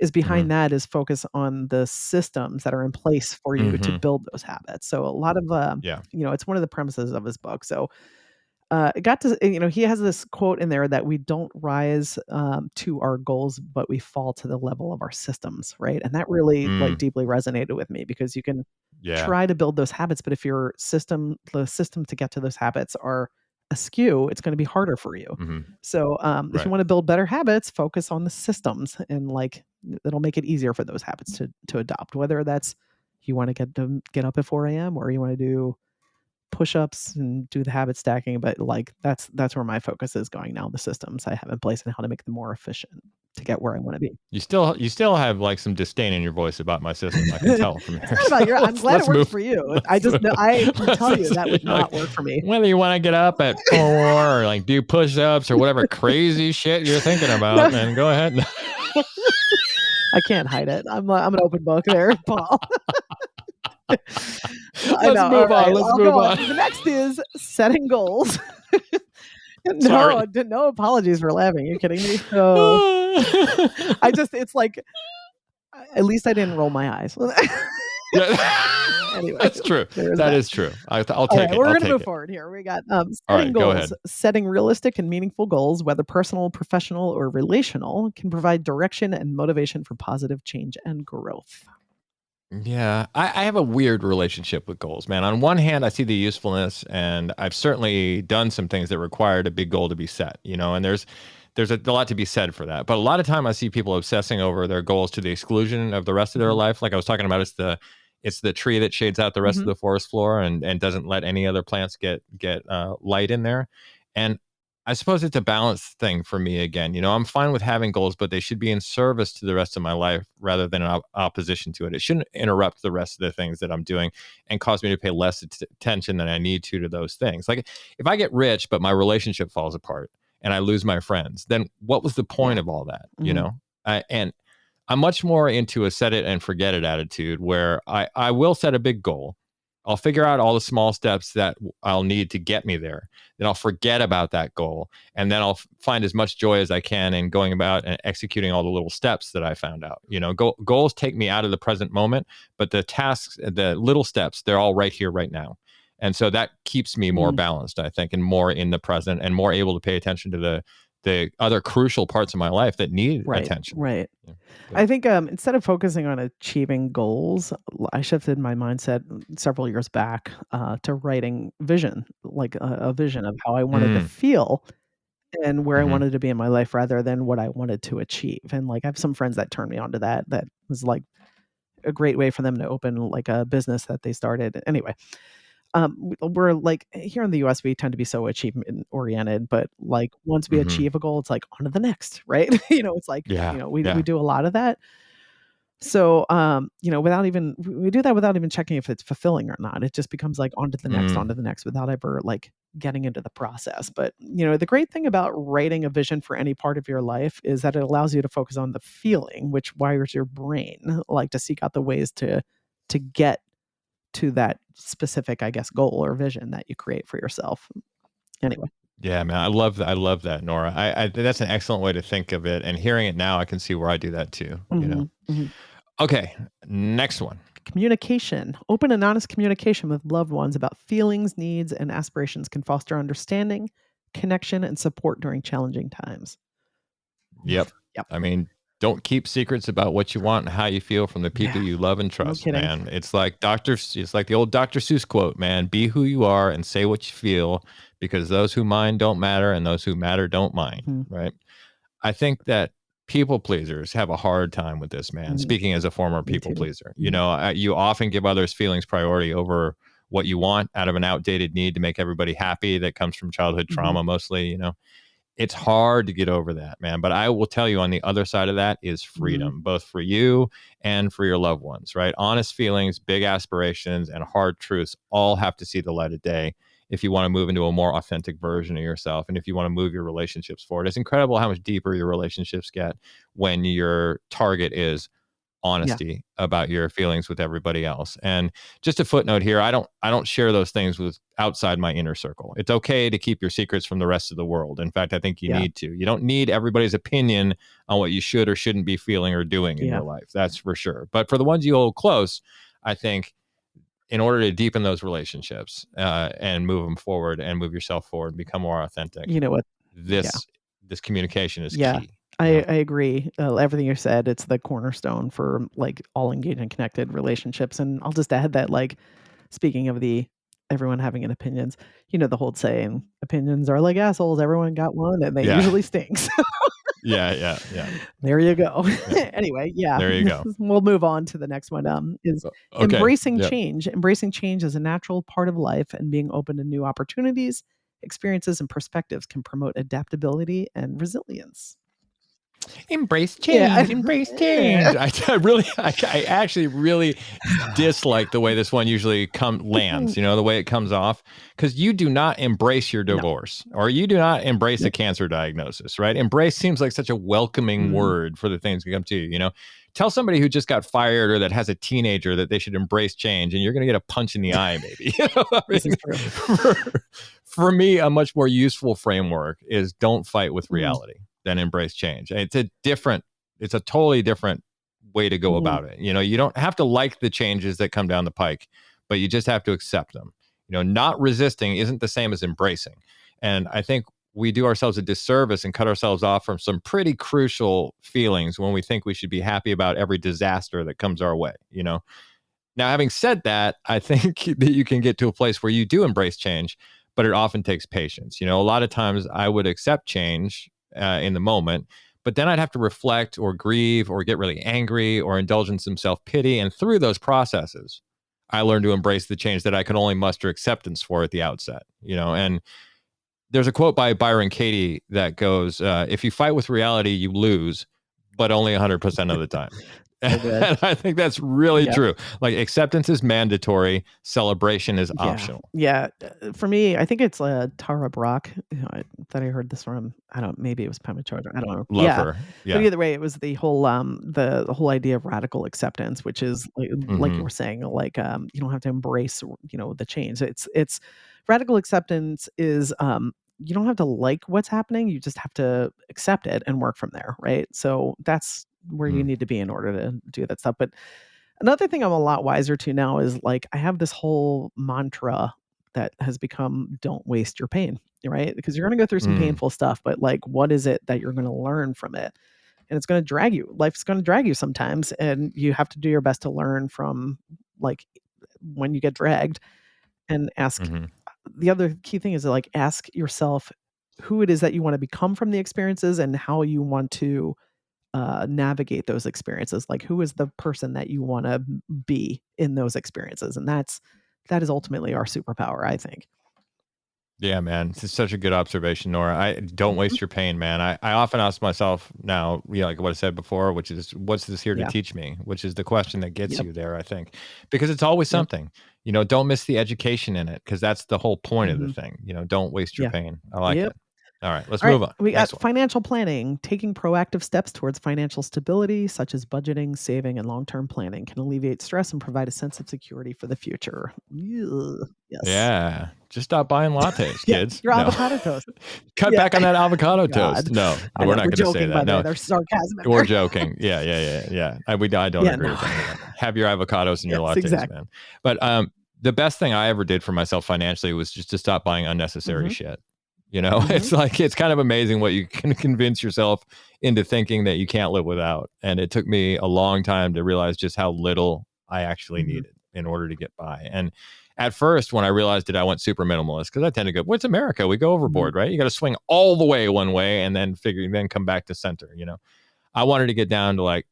is behind that is focus on the systems that are in place for you to build those habits. So a lot of, it's one of the premises of his book. So it got to, he has this quote in there that we don't rise to our goals, but we fall to the level of our systems. Right. And that really deeply resonated with me, because you can try to build those habits, but if the system to get to those habits are askew, it's going to be harder for you. So if you want to build better habits, focus on the systems, and it'll make it easier for those habits to adopt, whether that's you want to get up at 4 a.m. or you want to do push-ups and do the habit stacking. But that's where my focus is going now, the systems I have in place and how to make them more efficient to get where I want to be. You still have some disdain in your voice about my system. I can tell from here. It's not about I'm glad it works for you. I just know, I can tell you that would not work for me. Whether you want to get up at 4 or do push-ups or whatever crazy shit you're thinking about, man, go ahead. I can't hide it. I'm an open book there, Paul. Let's move on. The next is setting goals. No apologies for laughing. Are you kidding me? It's at least I didn't roll my eyes. Anyway, that's true. That is true. I'll take it. We're going to move forward here. We got setting goals. Go ahead. Setting realistic and meaningful goals, whether personal, professional, or relational, can provide direction and motivation for positive change and growth. Yeah, I have a weird relationship with goals, man. On one hand, I see the usefulness, and I've certainly done some things that required a big goal to be set, and there's a lot to be said for that. But a lot of time I see people obsessing over their goals to the exclusion of the rest of their life. Like I was talking about, it's the tree that shades out the rest of the forest floor and doesn't let any other plants get light in there. And I suppose it's a balanced thing for me again. I'm fine with having goals, but they should be in service to the rest of my life rather than in opposition to it. It shouldn't interrupt the rest of the things that I'm doing and cause me to pay less attention than I need to those things. Like if I get rich, but my relationship falls apart and I lose my friends, then what was the point of all that? And I'm much more into a set it and forget it attitude, where I will set a big goal. I'll figure out all the small steps that I'll need to get me there. Then I'll forget about that goal. And then I'll find as much joy as I can in going about and executing all the little steps that I found out. Goals take me out of the present moment, but the tasks, the little steps, they're all right here, right now. And so that keeps me more balanced, I think, and more in the present and more able to pay attention to the other crucial parts of my life that need attention. Right. Yeah. I think instead of focusing on achieving goals, I shifted my mindset several years back to writing vision, like a vision of how I wanted to feel and where I wanted to be in my life rather than what I wanted to achieve. And I have some friends that turned me on to that. That was a great way for them to open a business that they started. Anyway. We're here in the US, we tend to be so achievement oriented, but once we achieve a goal, it's on to the next, right? We do a lot of that. So, we do that without even checking if it's fulfilling or not. It just becomes on to the next without ever getting into the process. But, the great thing about writing a vision for any part of your life is that it allows you to focus on the feeling, which wires your brain, to seek out the ways to get to that specific, I guess, goal or vision that you create for yourself. Anyway. Yeah, man, I love that. I love that, Nora. That's an excellent way to think of it. And hearing it now, I can see where I do that too. Okay, next one. Communication. Open and honest communication with loved ones about feelings, needs, and aspirations can foster understanding, connection, and support during challenging times. Yep. I mean, don't keep secrets about what you want and how you feel from the people you love and trust, man. It's like the old Dr. Seuss quote, man. Be who you are and say what you feel, because those who mind don't matter and those who matter don't mind, right? I think that people pleasers have a hard time with this, man. Speaking as a former people pleaser, you often give others' feelings priority over what you want out of an outdated need to make everybody happy that comes from childhood trauma, mostly, It's hard to get over that, man. But I will tell you, on the other side of that is freedom, both for you and for your loved ones, right? Honest feelings, big aspirations, and hard truths all have to see the light of day if you want to move into a more authentic version of yourself, and if you want to move your relationships forward. It's incredible how much deeper your relationships get when your target is honesty about your feelings with everybody else. And just a footnote here, I don't share those things with outside my inner circle. It's okay to keep your secrets from the rest of the world. In fact, I think you need to. You don't need everybody's opinion on what you should or shouldn't be feeling or doing in your life. That's for sure. But for the ones you hold close, I think in order to deepen those relationships and move them forward and move yourself forward, become more authentic. You know what? This communication is key. I agree. Everything you said, it's the cornerstone for like all engaged and connected relationships. And I'll just add that, like, speaking of everyone having an opinions, the whole saying, opinions are like assholes. Everyone got one and they usually stinks. Yeah. There you go. Anyway, there you go. We'll move on to the next one. Is embracing change. Embracing change is a natural part of life, and being open to new opportunities, experiences, and perspectives can promote adaptability and resilience. Embrace change. Embrace change. I actually really dislike the way this one usually lands, the way it comes off, because you do not embrace your divorce or you do not embrace a cancer diagnosis, right? Embrace seems like such a welcoming word for the things that come to you, Tell somebody who just got fired or that has a teenager that they should embrace change, and you're going to get a punch in the eye, maybe. This is true. For me, a much more useful framework is don't fight with reality. Than embrace change. It's a totally different way to go about it. You don't have to like the changes that come down the pike, but you just have to accept them. Not resisting isn't the same as embracing. And I think we do ourselves a disservice and cut ourselves off from some pretty crucial feelings when we think we should be happy about every disaster that comes our way. Now, having said that, I think that you can get to a place where you do embrace change, but it often takes patience. A lot of times I would accept change in the moment, but then I'd have to reflect or grieve or get really angry or indulge in some self-pity. And through those processes, I learned to embrace the change that I could only muster acceptance for at the outset, and there's a quote by Byron Katie that goes, if you fight with reality, you lose, but only 100% of the time. And I think that's really true. Like, acceptance is mandatory. Celebration is optional. Yeah. For me, I think it's Tara Brach. I thought I heard this from, maybe it was Pema Chodron. I don't know. Love her. Yeah. But either way, it was the whole the whole idea of radical acceptance, which is like you were saying, like you don't have to embrace, the change. It's radical acceptance is you don't have to like what's happening. You just have to accept it and work from there. Right. So that's where you need to be in order to do that stuff. But another thing I'm a lot wiser to now is, like, I have this whole mantra that has become, don't waste your pain, right? Because you're going to go through some painful stuff, but like, what is it that you're going to learn from it? And it's going to drag you. Life's going to drag you sometimes, and you have to do your best to learn from, like, when you get dragged, and ask. The other key thing is to, like, ask yourself who it is that you want to become from the experiences and how you want to navigate those experiences. Like, who is the person that you want to be in those experiences? And that is ultimately our superpower, I think. Yeah, man. It's such a good observation, Nora. I don't waste your pain, man. I often ask myself now, like what I said before, which is, what's this here to teach me? Which is the question that gets you there, I think, because it's always something. Don't miss the education in it, because that's the whole point of the thing. Don't waste your pain. I like it. All right, let's move on. We got financial planning. Taking proactive steps towards financial stability, such as budgeting, saving, and long-term planning, can alleviate stress and provide a sense of security for the future. Yes. Yeah. just stop buying lattes, kids. Your No. avocado toast. Cut Yeah. back on that avocado God. toast. No, I we're know, not going to say joking, by that. the way. No, There's sarcasm in we're there. joking. Yeah. I don't Yeah, agree no. with any of that. Have your avocados and your Yes, lattes, exactly. man. But the best thing I ever did for myself financially was just to stop buying unnecessary shit. You know, it's like, it's kind of amazing what you can convince yourself into thinking that you can't live without. And it took me a long time to realize just how little I actually needed in order to get by. And at first, when I realized it, I went super minimalist because I tend to go, what's America? We go overboard, right? You got to swing all the way one way and then come back to center, you know? I wanted to get down to like,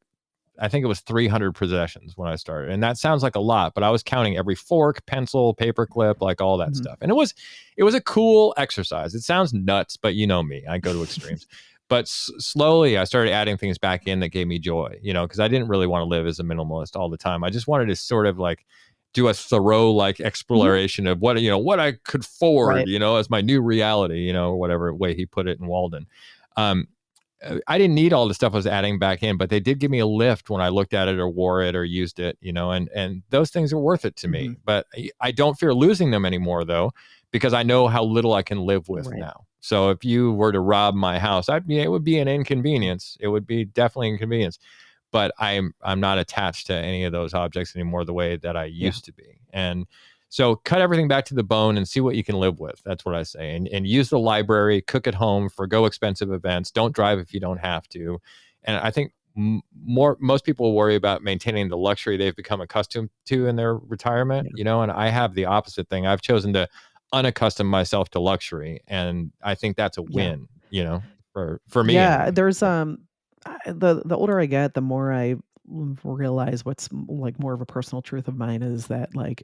I think it was 300 possessions when I started. And that sounds like a lot, but I was counting every fork, pencil, paper clip, like all that stuff. And it was a cool exercise. It sounds nuts, but you know me, I go to extremes. But slowly I started adding things back in that gave me joy, you know, because I didn't really want to live as a minimalist all the time. I just wanted to sort of like do a thorough like exploration of what, you know, what I could forward, you know, as my new reality, you know, whatever way he put it in Walden. I didn't need all the stuff I was adding back in, but they did give me a lift when I looked at it or wore it or used it, you know, and those things are worth it to me. But I don't fear losing them anymore, though, because I know how little I can live with now. So if you were to rob my house, it would be an inconvenience. It would be definitely an inconvenience. But I'm not attached to any of those objects anymore the way that I used to be. And so cut everything back to the bone and see what you can live with. That's what I say. And use the library, cook at home, forgo expensive events. Don't drive if you don't have to. And I think most people worry about maintaining the luxury they've become accustomed to in their retirement, you know, and I have the opposite thing. I've chosen to unaccustom myself to luxury. And I think that's a win, you know, for me. Yeah, anyway. there's the older I get, the more I realize what's like more of a personal truth of mine is that like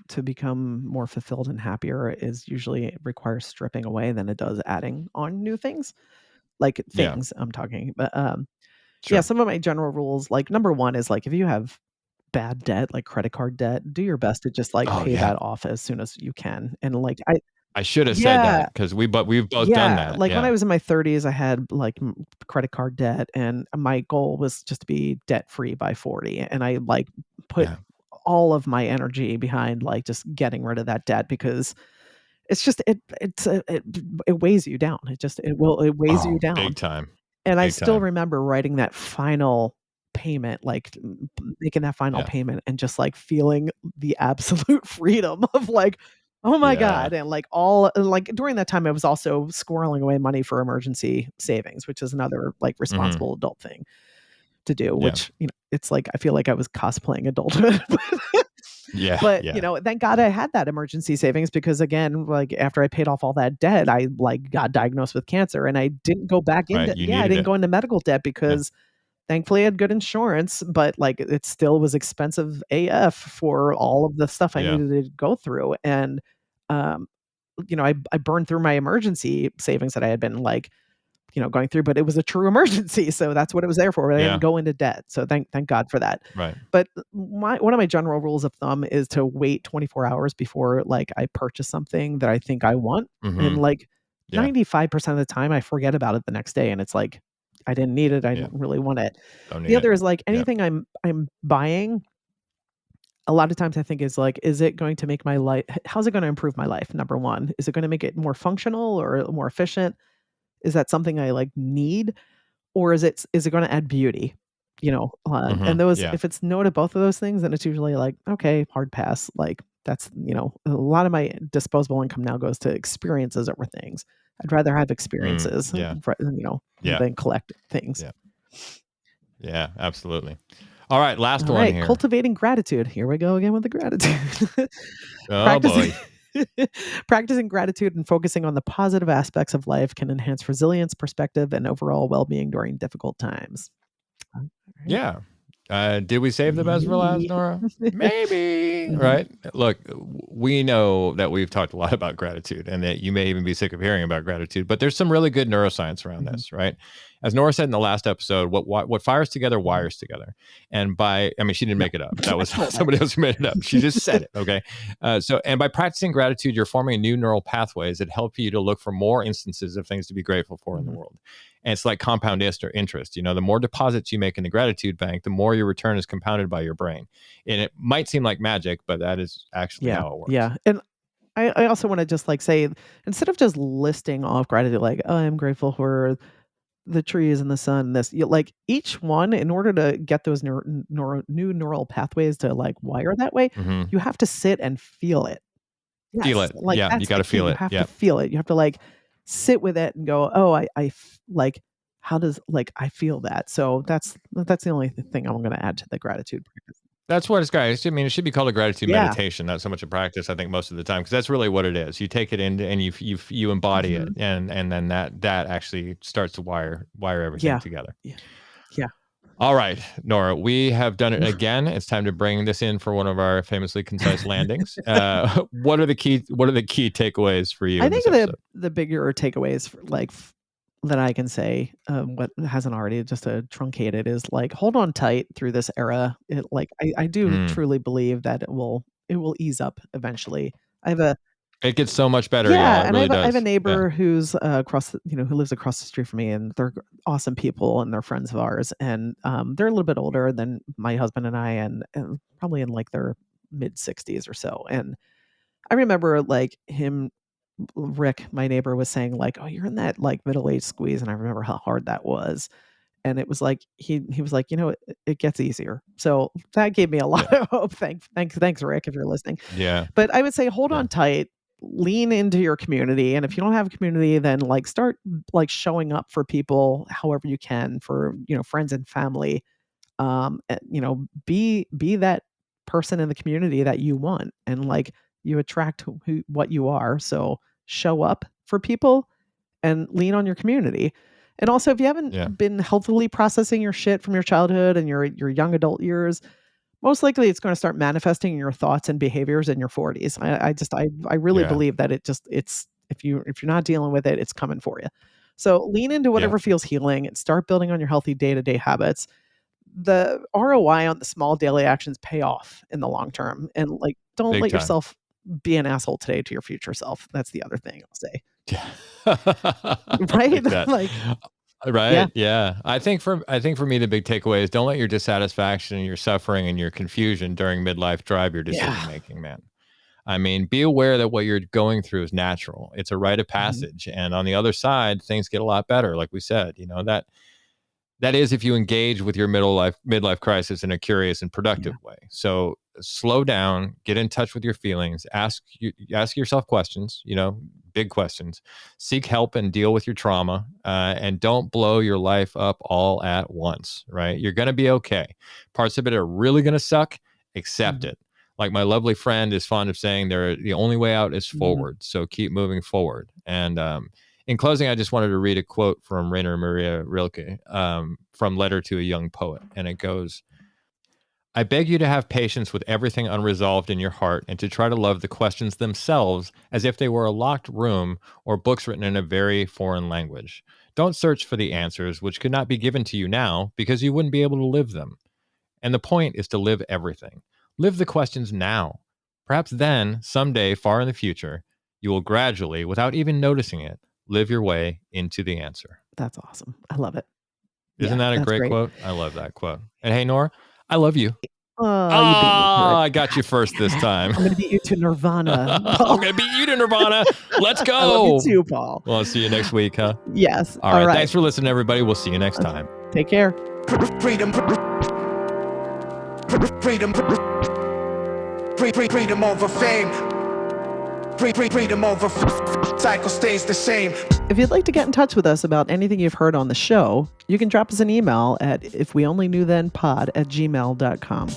to become more fulfilled and happier is usually it requires stripping away than it does adding on new things. Like things I'm talking, but yeah, some of my general rules, like number one is like if you have bad debt, like credit card debt, do your best to just like pay that off as soon as you can. And like I should have said that because we've both done that. Like when I was in my 30s, I had like credit card debt, and my goal was just to be debt free by 40. And I like put all of my energy behind like just getting rid of that debt because it's just it weighs you down. It weighs you down big time. And I still remember writing that final payment, like making that final payment and just like feeling the absolute freedom of like, oh my God. And like during that time, I was also squirreling away money for emergency savings, which is another like responsible adult thing to do, which, you know, it's like, I feel like I was cosplaying adulthood. But you know, thank God I had that emergency savings because again, like after I paid off all that debt, I like got diagnosed with cancer and I didn't go back into, I didn't go into medical debt because thankfully I had good insurance, but like it still was expensive AF for all of the stuff I needed to go through. And, you know, I burned through my emergency savings that I had been like, you know, going through, but it was a true emergency. So that's what it was there for. I didn't go into debt. So thank God for that. But one of my general rules of thumb is to wait 24 hours before like I purchase something that I think I want. And like 95% of the time I forget about it the next day. And it's like, I didn't need it. I didn't really want it. The other is like anything I'm buying. A lot of times I think is like, is it going to make my life, how's it going to improve my life? Number one, is it going to make it more functional or more efficient? Is that something I like need, or is it going to add beauty? You know, and those if it's no to both of those things, then it's usually like, okay, hard pass. Like that's, you know, a lot of my disposable income now goes to experiences over things. I'd rather have experiences, you know, than collect things. Yeah, absolutely. All right, last one here. Cultivating gratitude. Here we go again with the gratitude. Oh boy. Practicing gratitude and focusing on the positive aspects of life can enhance resilience, perspective, and overall well-being during difficult times. Yeah. Did we save the best for last, Nora? Maybe. Right? Look, we know that we've talked a lot about gratitude and that you may even be sick of hearing about gratitude, but there's some really good neuroscience around this, right? As Nora said in the last episode, what fires together wires together. And she didn't make it up. That was somebody else who made it up. She just said it. Okay. And by practicing gratitude, you're forming new neural pathways that help you to look for more instances of things to be grateful for in the world. And it's like compound interest. You know, the more deposits you make in the gratitude bank, the more your return is compounded by your brain. And it might seem like magic, but that is actually how it works. Yeah. And I also want to just like say, instead of just listing off gratitude, like, oh, I'm grateful for the trees and the sun, like each one, in order to get those new neural pathways to like wire that way, Mhm. you have to sit and feel it. Feel Yes, it. like Yeah, you that's the gotta key. feel You it. have to Yeah. feel it. You have to like sit with it and go, oh, like, how does like I feel that? So that's the only thing I'm going to add to the gratitude practice. That's what it's got. I mean, it should be called a gratitude Yeah. meditation, not so much a practice, I think, most of the time, because that's really what it is. You take it in and you embody it, and then that actually starts to wire everything Yeah. together. Yeah. All right, Nora, we have done it again. It's time to bring this in for one of our famously concise landings. What are the key takeaways for you I in this think episode? the bigger takeaways that I can say, what hasn't already just to truncate it, is like, hold on tight through this era. I do truly believe that it will ease up eventually. I have a It gets so much better, y'all. Yeah, It and really I have a does. neighbor who's who lives across the street from me, and they're awesome people, and they're friends of ours, and they're a little bit older than my husband and I, and probably in like their mid-60s or so. And I remember like Rick, my neighbor, was saying like, "Oh, you're in that like middle-aged squeeze," and I remember how hard that was. And it was like he was like, it gets easier. So that gave me a lot of hope. Thanks, Rick, if you're listening. Yeah. But I would say hold on tight, lean into your community, and if you don't have a community, then like start like showing up for people however you can, for friends and family. Be that person in the community that you want, and like you attract what you are. So show up for people and lean on your community. And also, if you haven't been healthily processing your shit from your childhood and your young adult years, most likely it's going to start manifesting in your thoughts and behaviors in your 40s. I really believe that it's if you're not dealing with it, it's coming for you. So lean into whatever feels healing and start building on your healthy day-to-day habits. The ROI on the small daily actions pay off in the long term. And like, don't Big let time. yourself be an asshole today to your future self. That's the other thing I'll say. Right? Like right. Yeah. I think for me, the big takeaway is don't let your dissatisfaction and your suffering and your confusion during midlife drive your decision making, man. I mean, be aware that what you're going through is natural. It's a rite of passage. And on the other side, things get a lot better. Like we said, that is if you engage with your midlife crisis in a curious and productive way. So slow down, get in touch with your feelings, ask yourself questions, big questions, seek help and deal with your trauma, and don't blow your life up all at once, right? You're going to be okay. Parts of it are really going to suck. Accept it. Like my lovely friend is fond of saying, the only way out is forward. So keep moving forward. And, in closing, I just wanted to read a quote from Rainer Maria Rilke from Letter to a Young Poet. And it goes, I beg you to have patience with everything unresolved in your heart and to try to love the questions themselves as if they were a locked room or books written in a very foreign language. Don't search for the answers, which could not be given to you now because you wouldn't be able to live them. And the point is to live everything. Live the questions now. Perhaps then, someday far in the future, you will gradually, without even noticing it, live your way into the answer. That's awesome. I love it. Isn't that a great quote? I love that quote. And hey, Nora, I love you. Oh, you beat me to it. I got you first this time. I'm going to beat you to Nirvana. I'm going to beat you to Nirvana. Let's go. I love you too, Paul. Well, I'll see you next week, huh? Yes. All right. Thanks for listening, everybody. We'll see you next time. Take care. Freedom over fame. Freedom over cycle stays the same. If you'd like to get in touch with us about anything you've heard on the show, you can drop us an email at ifweonlyknewthenpod@gmail.com.